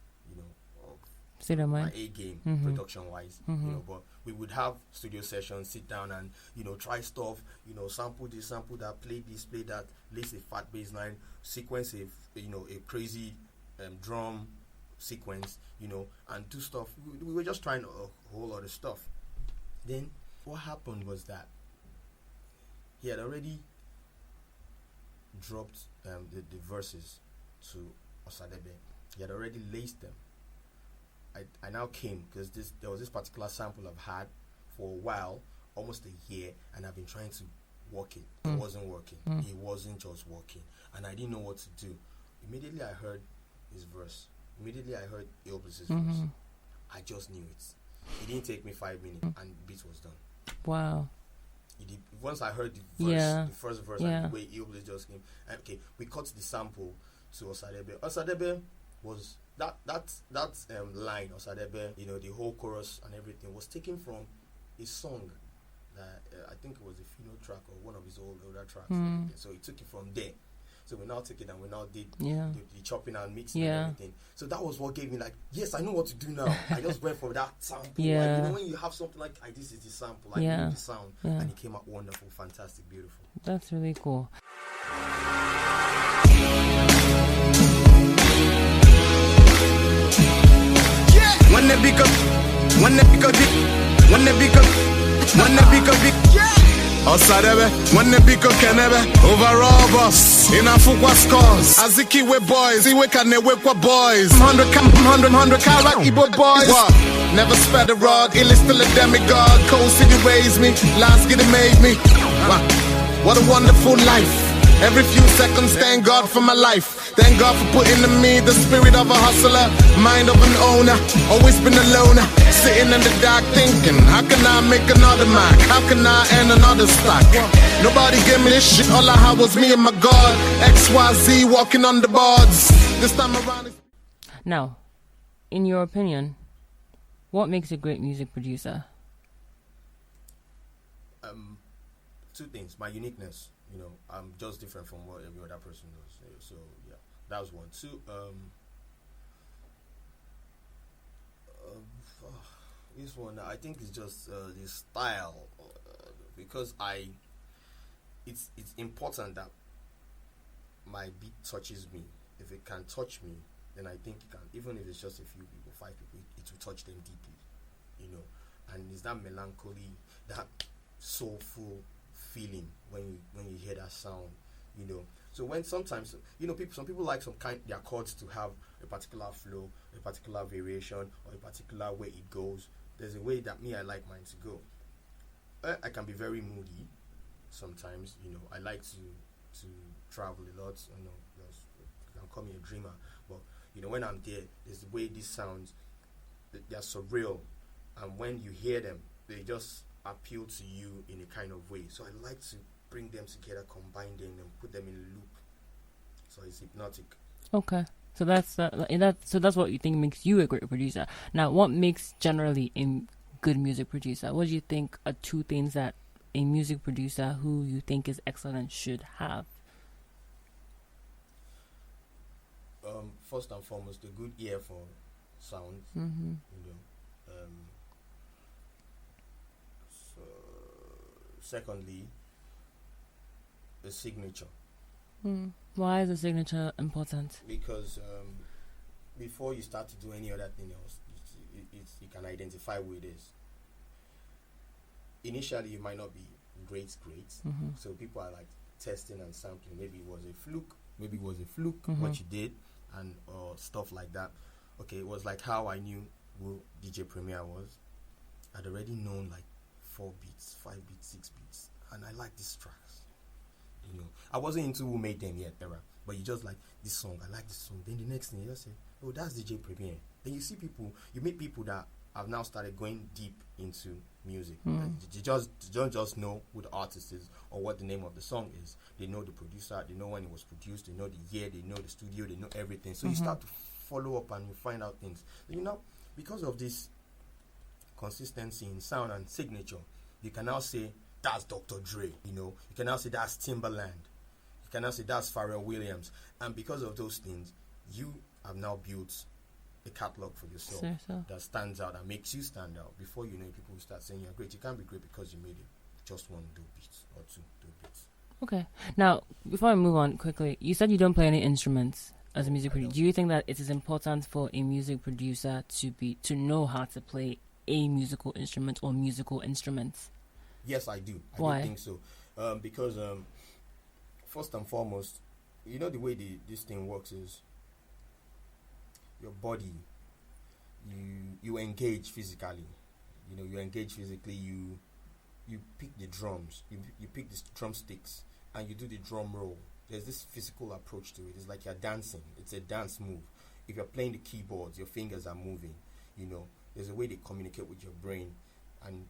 S2: my A game production wise, but we would have studio sessions, sit down and try stuff, sample this, sample that, play this, play that, lace a fat bass line, sequence a crazy drum sequence, and do stuff. We were just trying a whole lot of stuff. Then what happened was that he had already dropped the verses to Osadebe. He had already laced them. I now came because there was this particular sample I've had for a while, almost a year, and I've been trying to work it. It wasn't working. It wasn't just working, and I didn't know what to do. Immediately I heard his verse. Immediately I heard IllBliss's verse. I just knew it. It didn't take me 5 minutes, and the beat was done. Wow. Once I heard the first verse, and the way IllBliss just came. Okay, we cut the sample to Osadebe. Osadebe was that line, Osadebe, the whole chorus and everything was taken from a song that I think it was a Fino track or one of his older tracks. So he took it from there. So we now took it and we now did the chopping and mixing and everything. So that was what gave me like, yes, I know what to do now. I just went for that sample. Like, when you have something like this is the sample, like the sound, and it came out wonderful, fantastic, beautiful.
S1: That's really cool.
S4: Wanna be good, wanna be good, wanna be good, wanna be good, yeah. Osadebe, when the big kenebe, overall boss, in a football scores. Aziki we boys, we can we boys. 100 carat Igbo boys. What? Never spread the rod, ill is still a demigod. Cold City raised me, last get it made me. What a wonderful life. Every few seconds, thank God for my life. Thank God for putting in me the spirit of a hustler, mind of an owner. Always been a loner, sitting in the dark thinking, how can I make another mark? How can I earn another stock? Nobody gave me this shit, all I had was me and my God. XYZ walking on the boards. This time around it's...
S1: Now, in your opinion, what makes a great music producer?
S2: Two things. My uniqueness. You know, I'm just different from what every other person does. So yeah, that was one. Two. This one I think is just the style, because it's important that my beat touches me. If it can touch me, then I think it can. Even if it's just a few people, 5 people, it will touch them deeply. You know, and it's that melancholy, that soulful feeling when you hear that sound, you know. So when sometimes, you know, some people like their chords to have a particular flow, a particular variation, or a particular way it goes. There's a way that I like mine to go. I can be very moody sometimes, you know. I like to travel a lot, you know. You can call me a dreamer, but you know, when I'm there, there's the way these sounds, they're surreal, and when you hear them, they just appeal to you in a kind of way. So I like to bring them together, combine them, and put them in a loop. So it's hypnotic. Okay,
S1: so that's what you think makes you a great producer. Now, what makes generally a good music producer? What do you think are 2 things that a music producer who you think is excellent should have?
S2: First and foremost, a good ear for sound.
S1: Mm-hmm.
S2: You know. Secondly, the signature.
S1: Why is the signature important?
S2: Because before you start to do any other thing else, you can identify who it is. Initially, you might not be great.
S1: Mm-hmm.
S2: So people are like testing and sampling. Maybe it was a fluke.
S1: Mm-hmm.
S2: What you did, and stuff like that. Okay, it was like how I knew who DJ Premier was. I'd already known like 4 beats, 5 beats, 6 beats, and I like these tracks. You know, I wasn't into who made them yet, but you just like this song. I like this song. Then the next thing you just say, "Oh, that's DJ Premier." Then you meet people that have now started going deep into music. You don't just know who the artist is or what the name of the song is. They know the producer. They know when it was produced. They know the year. They know the studio. They know everything. So you start to follow up and you find out things. You know, because of this consistency in sound and signature, you can now say that's Dr. Dre, you know. You can now say that's Timberland. You can now say that's Pharrell Williams. And because of those things, you have now built a catalog for yourself that stands out, that makes you stand out. Before you know it, people will start saying you're great. You can't be great because you made it just 1 dope beat or 2 dope beats.
S1: Okay. Now, before I move on quickly, you said you don't play any instruments as a music producer. Do you think that it is important for a music producer to know how to play a musical instrument or musical instruments?
S2: Yes, I do.
S1: Why?
S2: I do think so. Because first and foremost, you know, the way this thing works is your body, you engage physically. You know, you engage physically. You pick the drums, you pick the drumsticks, and you do the drum roll. There's this physical approach to it. It's like you're dancing. It's a dance move. If you're playing the keyboards, your fingers are moving. You know, there's a way they communicate with your brain, and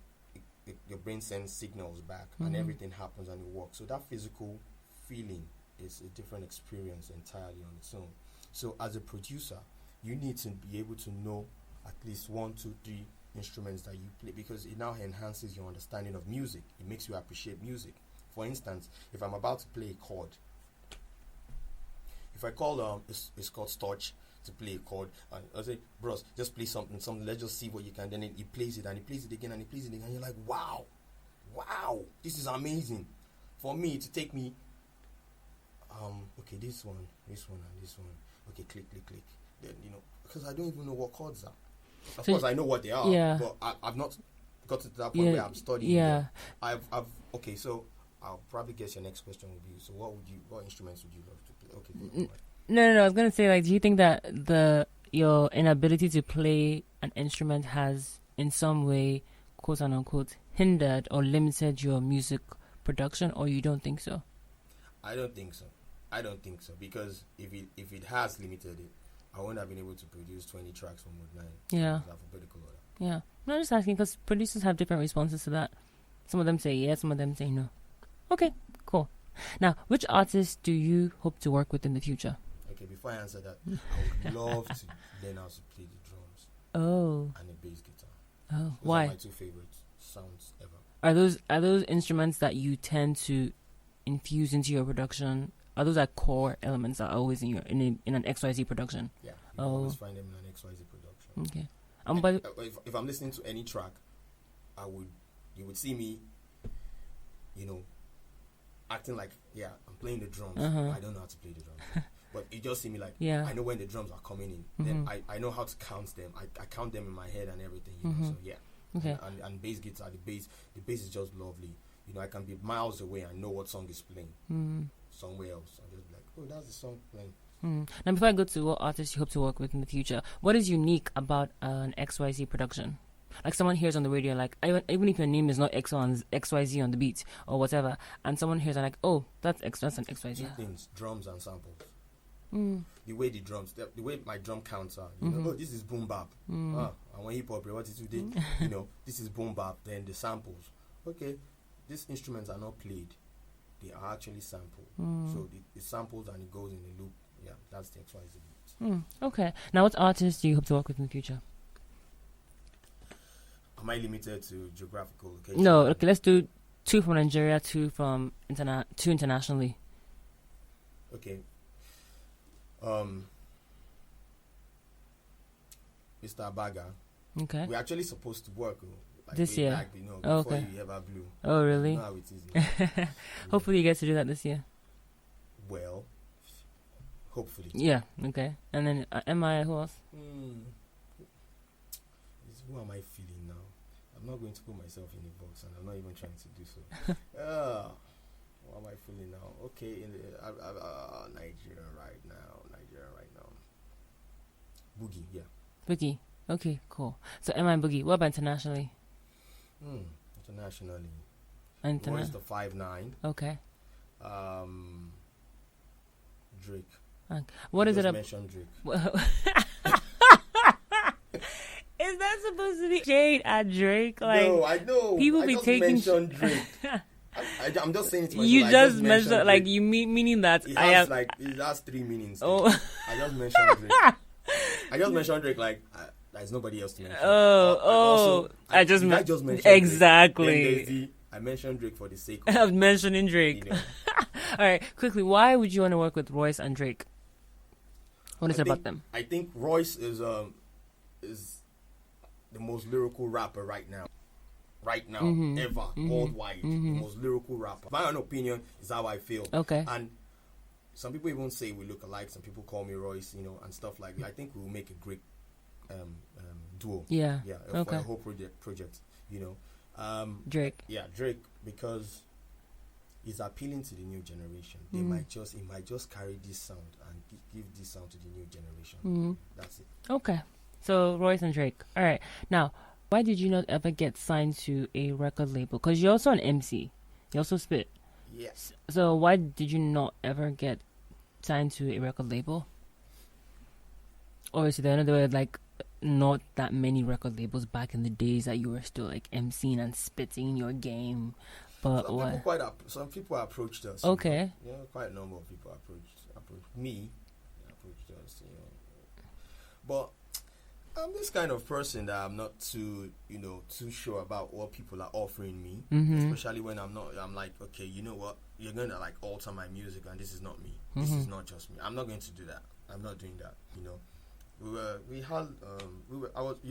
S2: your brain sends signals back, and everything happens and it works. So that physical feeling is a different experience entirely on its own. So as a producer, you need to be able to know at least 1, 2, 3 instruments that you play, because it now enhances your understanding of music. It makes you appreciate music. For instance, if I'm about to play a chord, if I call a Scott Storch to play a chord, and I say, bros, just play something, let's just see what you can. Then he plays it, and he plays it again, and he plays it again, and you're like, wow, this is amazing. For me, to take me, okay, this one, and this one, okay, click. Then, you know, because I don't even know what chords are. Of course, I know what they are, but I've not gotten to that point
S1: Yeah,
S2: where I'm studying.
S1: yeah.
S2: I've okay. So I'll probably guess your next question would be. So what instruments would you love to play? Okay. Go ahead.
S1: No. I was gonna say, like, do you think that your inability to play an instrument has, in some way, quote unquote, hindered or limited your music production, or you don't think so?
S2: I don't think so because if it has limited it, I wouldn't have been able to produce 20 tracks from ModeNine.
S1: Yeah.
S2: Alphabetical order.
S1: Yeah. No, I'm just asking because producers have different responses to that. Some of them say yes, some of them say no. Okay, cool. Now, which artists do you hope to work with in the future?
S2: Okay, before I answer that, I would love to learn how to play the drums and the bass guitar.
S1: Oh,
S2: Those
S1: why?
S2: are my two favorite sounds ever.
S1: Are those instruments that you tend to infuse into your production? Are those like core elements that are always in an XYZ production?
S2: Yeah, you always find them in an XYZ production.
S1: Okay.
S2: But if I'm listening to any track, you would see me, acting like I'm playing the drums. I don't know how to play the drums, but you just see me like I know when the drums are coming in. Then I know how to count them. I count them in my head and everything. So yeah.
S1: Okay.
S2: And bass guitar, the bass is just lovely. I can be miles away and know what song is playing somewhere else. I'm just like, oh, that's the song playing.
S1: Now, before I go to what artists you hope to work with in the future, what is unique about an XYZ production? Like someone hears on the radio, like even if your name is not XYZ on the beat or whatever, and someone hears and like, oh, that's an XYZ.
S2: Two things: drums and samples. The way the drums, the way my drum counts are, oh, this is boom bap. And when hip hop, what is today? This is boom bap. Then the samples. Okay, these instruments are not played; they are actually sampled. So the samples and it goes in the loop. Yeah, that's the XYZ beat.
S1: Okay. Now, what artists do you hope to work with in the future?
S2: Am I limited to geographical location?
S1: No. Okay, let's do 2 from Nigeria, 2 from 2 internationally.
S2: Okay. Mr. Baga.
S1: Okay.
S2: We're actually supposed to work
S1: this year.
S2: Back, before
S1: okay.
S2: you ever blew.
S1: Oh, really?
S2: You know how it is now.
S1: Hopefully you get to do that this year.
S2: Well, hopefully.
S1: Yeah, okay. And then MI, who else?
S2: Who am I feeling now? I'm not going to put myself in a box, and I'm not even trying to do so. What am I feeling now? Okay, in the Nigeria right now. Boogie, yeah.
S1: Boogie. Okay, cool. So MI and Boogie. What about internationally?
S2: Internationally. Royce the 5'9".
S1: Okay.
S2: Drake.
S1: What is it about?
S2: Mention Drake.
S1: Is that supposed to be shade at Drake? Like,
S2: no, I know.
S1: People
S2: I
S1: be
S2: just
S1: taking
S2: mentioned Drake. I'm just saying it to myself.
S1: You just mentioned, like, you meaning that
S2: it
S1: I
S2: has
S1: am.
S2: it has 3 meanings.
S1: Oh.
S2: I just mentioned Drake. I just mentioned Drake like there's nobody else to mention.
S1: I just
S2: mentioned
S1: exactly.
S2: Drake. I mentioned Drake for the sake
S1: of mentioning Drake.
S2: All
S1: right, quickly, why would you want to work with Royce and Drake? What is it about them?
S2: I think Royce is the most lyrical rapper right now, ever, worldwide. The most lyrical rapper. My own opinion is how I feel.
S1: Okay.
S2: And some people even say we look alike. Some people call me Royce, and stuff like that. I think we'll make a great duo.
S1: Yeah.
S2: Yeah.
S1: Okay.
S2: For the whole project.
S1: Drake.
S2: Yeah, Drake, because he's appealing to the new generation. He might just carry this sound and give this sound to the new generation. That's it.
S1: Okay. So Royce and Drake. All right. Now, why did you not ever get signed to a record label? Because you're also an MC. You also spit.
S2: Yes.
S1: So why did you not ever get signed to a record label? Or is it another way, like, not that many record labels back in the days that you were still like MCing and spitting your game? But
S2: some people approached us.
S1: Okay.
S2: Quite a number of people approached me. Approached us. But I'm this kind of person that I'm not too sure about what people are offering me, especially when I'm like, okay, you know what, you're gonna like alter my music, and this is not me. This is not just me. I'm not going to do that. I'm not doing that.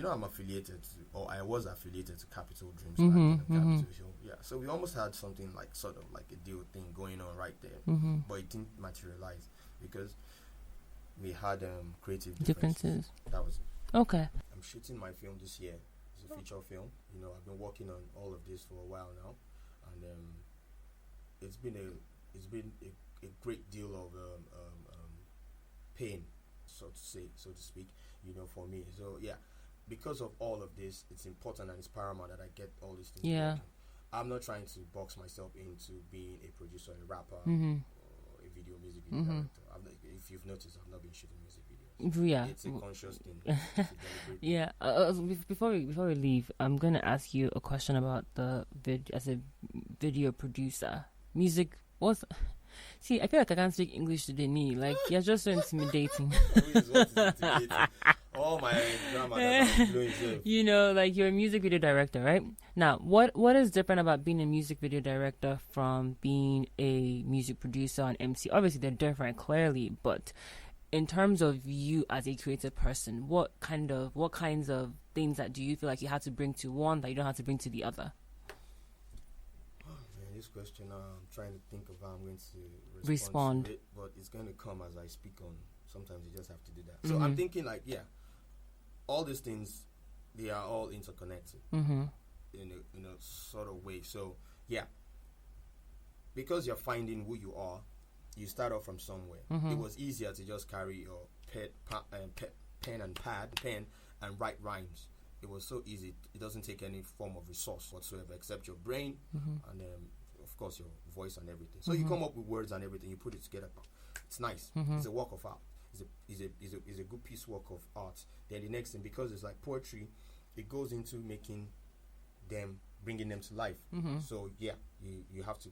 S2: I'm affiliated I was affiliated to Capital Dreams. Capital Show. Yeah, so we almost had something like sort of like a deal thing going on right there, but it didn't materialize because we had creative differences. That was it.
S1: Okay.
S2: I'm shooting my film this year. It's a feature film. You know, I've been working on all of this for a while now, and it's been a great deal of pain, so to speak. You know, for me. So yeah, because of all of this, it's important and it's paramount that I get all these things working. I'm not trying to box myself into being a producer, a rapper, or a music video director. If you've noticed, I've not been shooting music videos.
S1: Yeah,
S2: it's a conscious thing. It's a deliberate thing.
S1: Yeah. Before we leave, I'm gonna ask you a question about as a video producer. Music was. See, I feel like I can't speak English today. Like you're just so intimidating.
S2: Oh my grandma, that was
S1: you know, like you're a music video director, right? Now, what is different about being a music video director from being a music producer and MC? Obviously, they're different, clearly, but in terms of you as a creative person, what kinds of things that do you feel like you had to bring to one that you don't have to bring to the other?
S2: Oh man, this question, I'm trying to think of how I'm going to
S1: respond
S2: to it, but it's going to come as I speak on. Sometimes you just have to do that. So I'm thinking like, all these things, they are all interconnected in a sort of way. So because you're finding who you are, you start off from somewhere. It was easier to just carry your pen and write rhymes. It was so easy. It doesn't take any form of resource whatsoever except your brain and of course your voice and everything. So you come up with words and everything. You put it together. It's nice. It's a work of art. Is a good piece work of art. Then the next thing, because it's like poetry, it goes into bringing them to life. So you have to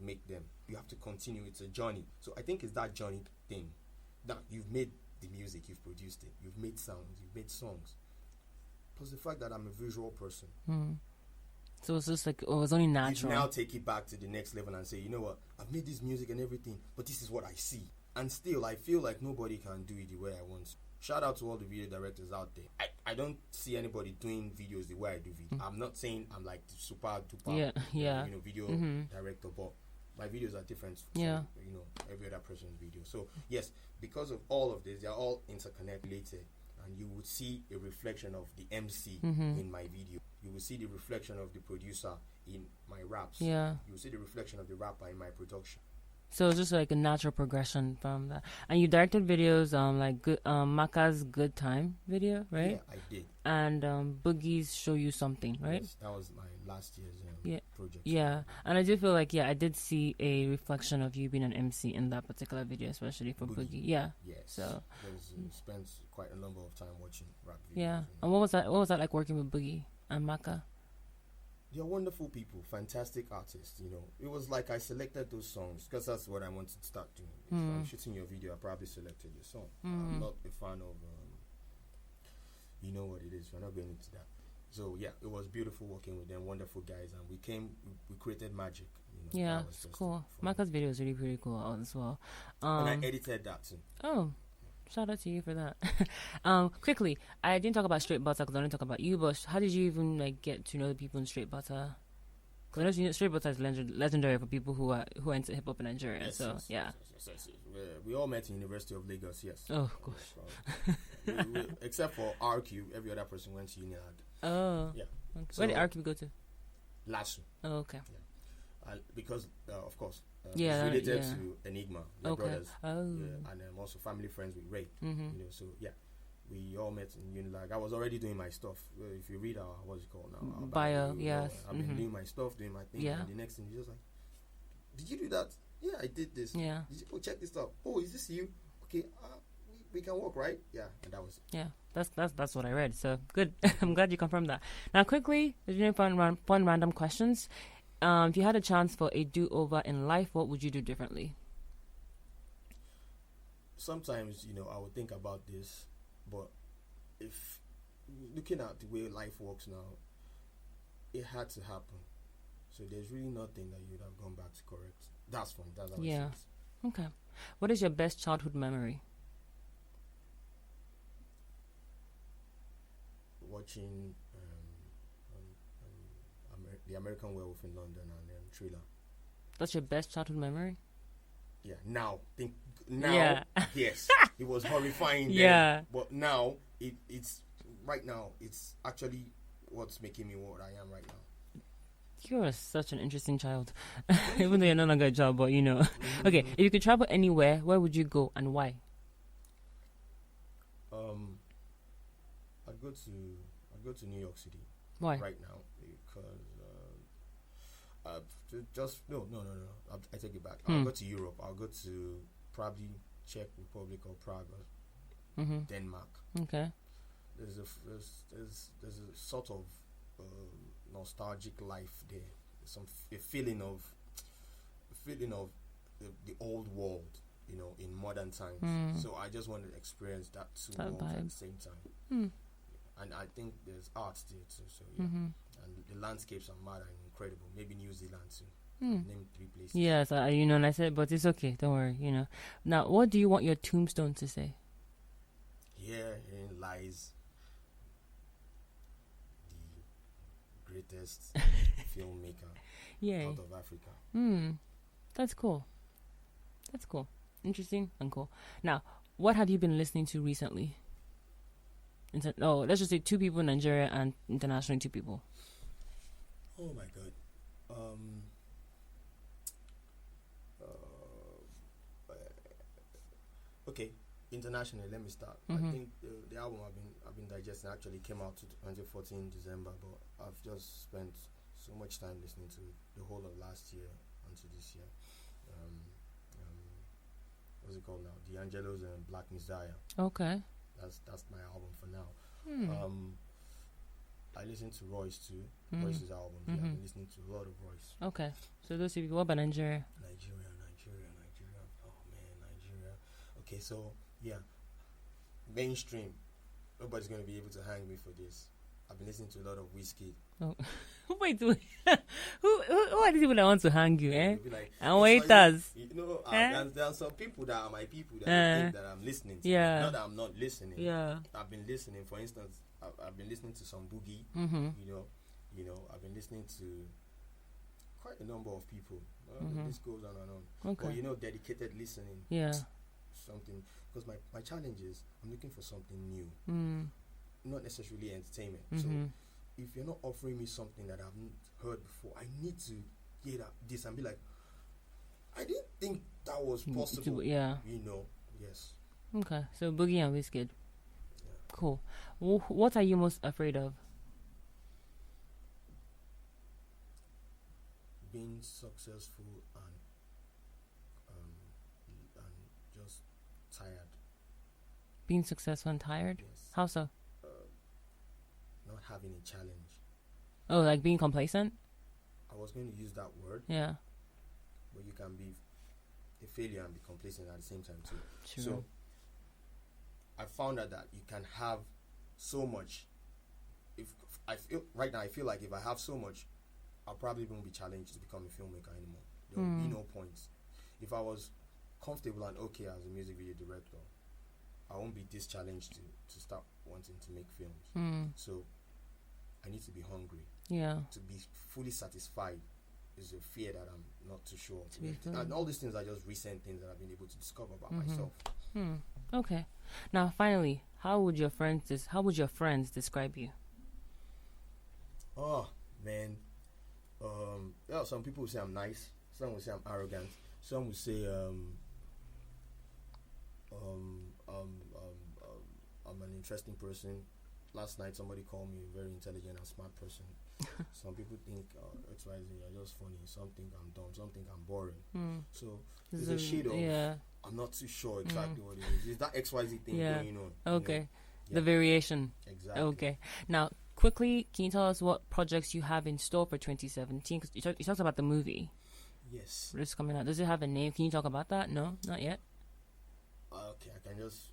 S2: make them. You have to continue. It's a journey. So I think it's that journey thing. That you've made the music, you've produced it, you've made sounds, you've made songs. Plus the fact that I'm a visual person.
S1: So it's just like it was only natural.
S2: You now take it back to the next level and say, you know what, I've made this music and everything, but this is what I see. And still, I feel like nobody can do it the way I want. Shout out to all the video directors out there. I don't see anybody doing videos the way I do video. I'm not saying I'm like the super duper video director, but my videos are different from every other person's video. So yes, because of all of this, they're all interconnected, and you would see a reflection of the MC in my video. You will see the reflection of the producer in my raps. You will see the reflection of the rapper in my production.
S1: So it's just like a natural progression from that. And you directed videos like Maka's Good Time video, right?
S2: Yeah, I did.
S1: And Boogie's Show You Something, right?
S2: Yes, that was my last year's project.
S1: Yeah, and I do feel like, I did see a reflection of you being an MC in that particular video, especially for Boogie. Yeah.
S2: Yes.
S1: So
S2: spent quite a number of time watching rap videos.
S1: Yeah. And what was that like working with Boogie and Maka?
S2: They're wonderful people, fantastic artists. You know, it was like I selected those songs because that's what I wanted to start doing. If I'm shooting your video, I probably selected your song. I'm not a fan of, you know what it is. We're not going into that. So yeah, it was beautiful working with them, wonderful guys, and we created magic. You know,
S1: it's cool. Maka's video is really pretty cool as well.
S2: And I edited that too.
S1: Oh. Shout out to you for that. Quickly, I didn't talk about Straight Butter because I didn't talk about you, but how did you even get to know the people in Straight Butter? Because I know Straight Butter is legendary for people who are into hip hop in Nigeria. Yes.
S2: We all met in University of Lagos. Yes.
S1: Oh gosh.
S2: Except for RQ, every other person went to Unilag.
S1: Oh. Yeah. Okay. So, where did RQ go to?
S2: Lasso.
S1: Oh, okay.
S2: Yeah. Because of course. It's related to Enigma, their brothers, and also family friends with Ray. You know, so we all met in Unilag. I was already doing my stuff. If you read our what's it called now,
S1: bio, yes,
S2: I've been doing my stuff, doing my thing.
S1: Yeah.
S2: And the next thing, you're just like, did you do that? Yeah, I did this.
S1: Yeah.
S2: Did you check this out? Oh, is this you? Okay, we can work, right? Yeah, and that was it.
S1: Yeah, that's what I read. So good. I'm glad you confirmed that. Now, quickly, fun random questions. If you had a chance for a do-over in life, what would you do differently?
S2: Sometimes, I would think about this, but if looking at the way life works now, it had to happen. So there's really nothing that you'd have gone back to correct. That's how I see it.
S1: Okay. What is your best childhood memory?
S2: Watching The American Werewolf in London and Thriller.
S1: That's your best childhood memory?
S2: Yeah. Now, yes, it was horrifying.
S1: Yeah.
S2: Then, but now it's right now. It's actually what's making me what I am right now.
S1: You're such an interesting child. Even though you're no longer a child, but Okay, if you could travel anywhere, where would you go and why?
S2: I'd go to New York City.
S1: Why?
S2: Right now, because I take it back. I'll go to Europe. I'll go to probably Czech Republic or Prague or Denmark.
S1: Okay.
S2: There's a sort of nostalgic life there. A feeling of the old world, in modern times. So I just want to experience that two worlds at the same time. And I think there's art there too. So and the landscapes are mad and incredible. Maybe New Zealand too. Name 3 places.
S1: Yes, and I said, but it's okay. Don't worry. Now, what do you want your tombstone to say?
S2: Herein lies the greatest filmmaker out of Africa.
S1: That's cool. Interesting and cool. Now, what have you been listening to recently? Let's just say 2 people in Nigeria and internationally 2 people.
S2: Oh my God. Okay, internationally, let me start. I think the album I've been digesting actually came out to 2014 December, but I've just spent so much time listening to it the whole of last year until this year. What's it called now? D'Angelo's and Black Messiah.
S1: Okay.
S2: That's my album for now. I listen to Royce too. Royce's albums. I've been listening to a lot of Royce.
S1: Okay. So those 2 people. What about Nigeria?
S2: Nigeria. Oh man, Nigeria. Okay, so yeah, mainstream. Nobody's gonna be able to hang me for this. I've been listening to a lot of Wizkid.
S1: Oh, wait, who are these people that want to hang you, eh?
S2: Like,
S1: and waiters.
S2: There are some people that are my people that think that I'm listening to.
S1: Yeah.
S2: Not that I'm not listening.
S1: Yeah.
S2: I've been listening. For instance, I've been listening to some Boogie. I've been listening to quite a number of people. This goes on and on.
S1: Okay.
S2: But dedicated listening.
S1: Yeah.
S2: Something, because my challenge is I'm looking for something new. Not necessarily entertainment. So if you're not offering me something that I've heard before, I need to hear this and be like, I didn't think that was possible.
S1: Yeah.
S2: Yes.
S1: Okay, so Boogie and Wizkid.
S2: Yeah.
S1: Cool. What are you most afraid of?
S2: Being successful and just tired.
S1: Being successful and tired?
S2: Yes.
S1: How so?
S2: Not having a challenge.
S1: Oh, like being complacent?
S2: I was going to use that word.
S1: Yeah.
S2: But you can be a failure and be complacent at the same time too.
S1: True.
S2: So I found out that you can have so much. I feel like if I have so much, I probably won't be challenged to become a filmmaker anymore. There will be no points. If I was comfortable and okay as a music video director, I won't be this challenged to start wanting to make films. So I need to be hungry.
S1: Yeah.
S2: To be fully satisfied is a fear that I'm not too sure. And all these things are just recent things that I've been able to discover about myself.
S1: Okay. Now, finally, how would your friends describe you?
S2: Oh man, some people will say I'm nice. Some will say I'm arrogant. Some will say I'm an interesting person. Last night somebody called me a very intelligent and smart person. Some people think XYZ, you're just funny. Some think I'm dumb. Some think I'm boring. So there's a shade of I'm not too sure exactly what it is. Is that XYZ thing going on?
S1: Okay. The variation.
S2: Exactly.
S1: Okay. Now, quickly, can you tell us what projects you have in store for 2017? Because you talked about the movie.
S2: Yes.
S1: It's coming out. Does it have a name? Can you talk about that? No, not yet.
S2: Okay, I can just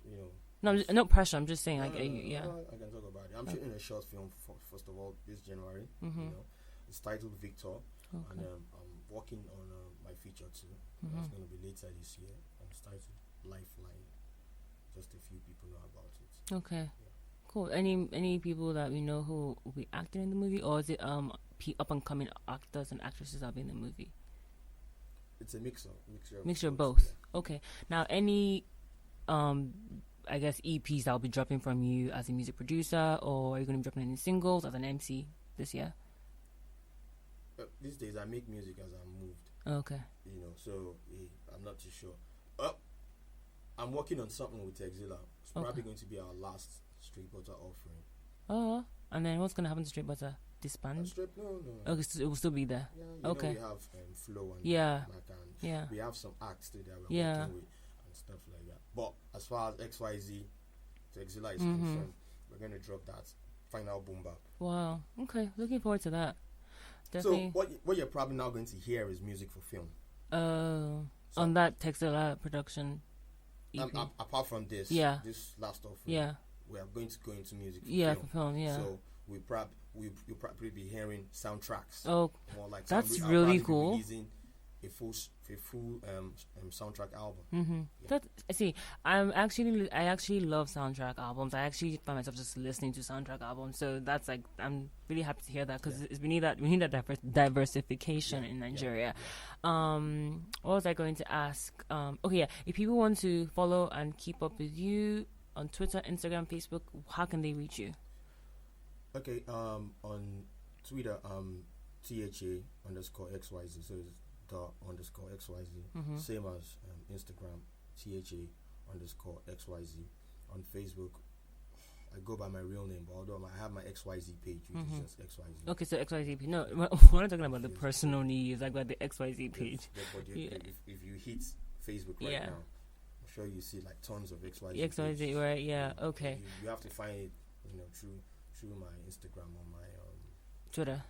S1: No, no pressure. I'm just saying.
S2: I can talk about it. I'm shooting a short film first of all this January. It's titled Victor, and I'm working on my feature too. It's going to be later this year. It's titled Lifeline. Just a few people know about it.
S1: Okay, cool. Any people that we know who will be acting in the movie, or is it up and coming actors and actresses that will be in the movie?
S2: It's a mixture
S1: of both. Yeah. Okay. Now, any I guess, EPs that'll be dropping from you as a music producer, or are you going to be dropping any singles as an MC this year?
S2: These days I make music as I'm moved.
S1: Okay.
S2: You know, so I'm not too sure. I'm working on something with Exila. It's probably going to be our last Straight Butter offering.
S1: Oh, and then what's going to happen to Straight Butter? Disband?
S2: No.
S1: Okay, so it will still be there.
S2: Yeah,
S1: okay.
S2: We have Flo and Mac, and we have some acts too that we're working with and stuff like that. But as far as XYZ to Exila is concerned, we're going to drop that final boom bap.
S1: Wow. Okay, looking forward to that. Definitely.
S2: So what you're probably now going to hear is music for film.
S1: So on that Textile production EP.
S2: Apart from this last offering, we are going to go into music for film.
S1: For film,
S2: So you'll probably be hearing soundtracks.
S1: Oh,
S2: more like
S1: that's really cool.
S2: Releasing a full soundtrack album.
S1: I actually love soundtrack albums. I actually find myself just listening to soundtrack albums. So that's like, I'm really happy to hear that, because we need that diversification in Nigeria. What was I going to ask? If people want to follow and keep up with you on Twitter, Instagram, Facebook, how can they reach you?
S2: Okay, on Twitter, THA_XYZ. So it's _XYZ. Same as Instagram, THA_XYZ. On Facebook, I go by my real name, but although I have my XYZ page, which is just XYZ.
S1: Okay, so XYZ page. No, we're not talking about the personal needs, like about the XYZ page.
S2: If you hit Facebook right now, I'm sure you see like tons of XYZ.
S1: XYZ,
S2: pages.
S1: right? Yeah. Okay.
S2: You have to find it, through my Instagram or my
S1: Twitter.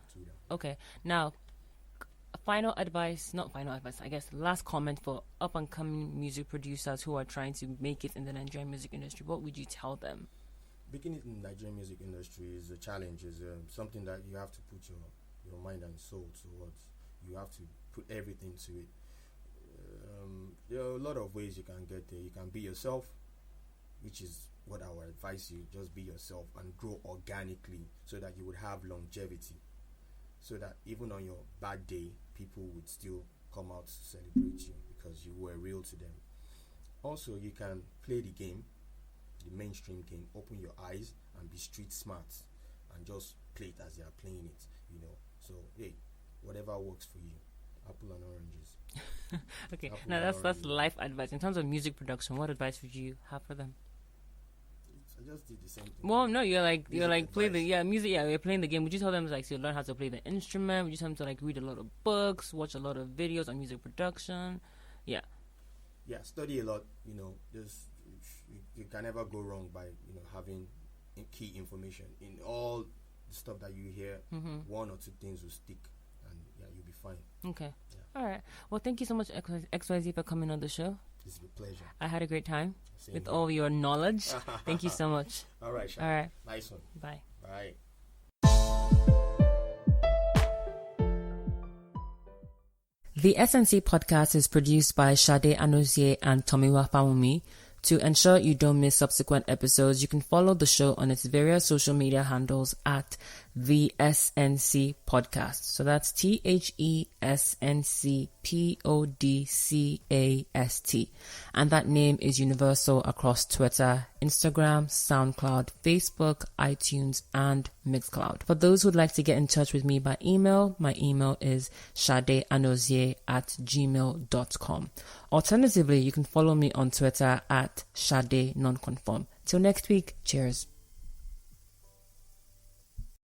S1: Okay. Now, I guess last comment for up and coming music producers who are trying to make it in the Nigerian music industry. What would you tell them?
S2: Making it in the Nigerian music industry is a challenge. Is something that you have to put your mind and soul towards. You have to put everything to it. There are a lot of ways you can get there. You can be yourself, which is what I would advise you. Just be yourself and grow organically, so that you would have longevity, so that even on your bad day, people would still come out to celebrate you because you were real to them. Also, you can play the game, the mainstream game, open your eyes and be street smart and just play it as they are playing it, So, hey, whatever works for you. Apple and oranges.
S1: Okay, now that's life advice. In terms of music production, what advice would you have for them?
S2: I just did the same thing.
S1: Well, no, you're like play the music. Yeah, you're playing the game. Would you tell them to learn how to play the instrument? Would you tell them to read a lot of books, watch a lot of videos on music production? Yeah,
S2: study a lot. Just you can never go wrong by having key information in all the stuff that you hear. One or two things will stick, and you'll be fine.
S1: Okay. All right. Well, thank you so much, XYZ, for coming on the show.
S2: It's a pleasure.
S1: I had a great time with
S2: here.
S1: all your knowledge. Thank you so much.
S2: All right, Sha.
S1: All right.
S2: Nice one.
S1: Bye.
S2: Bye.
S1: The SNC podcast is produced by Sade Anozie and Tomiwa Fawumi. To ensure you don't miss subsequent episodes, you can follow the show on its various social media handles at TheSNCPodcast. So that's TheSNCPodcast. And that name is universal across Twitter, Instagram, SoundCloud, Facebook, iTunes, and Mixcloud. For those who'd like to get in touch with me by email, my email is shadeanozie@gmail.com. Alternatively, you can follow me on Twitter at Shade Nonconform. Till next week, cheers.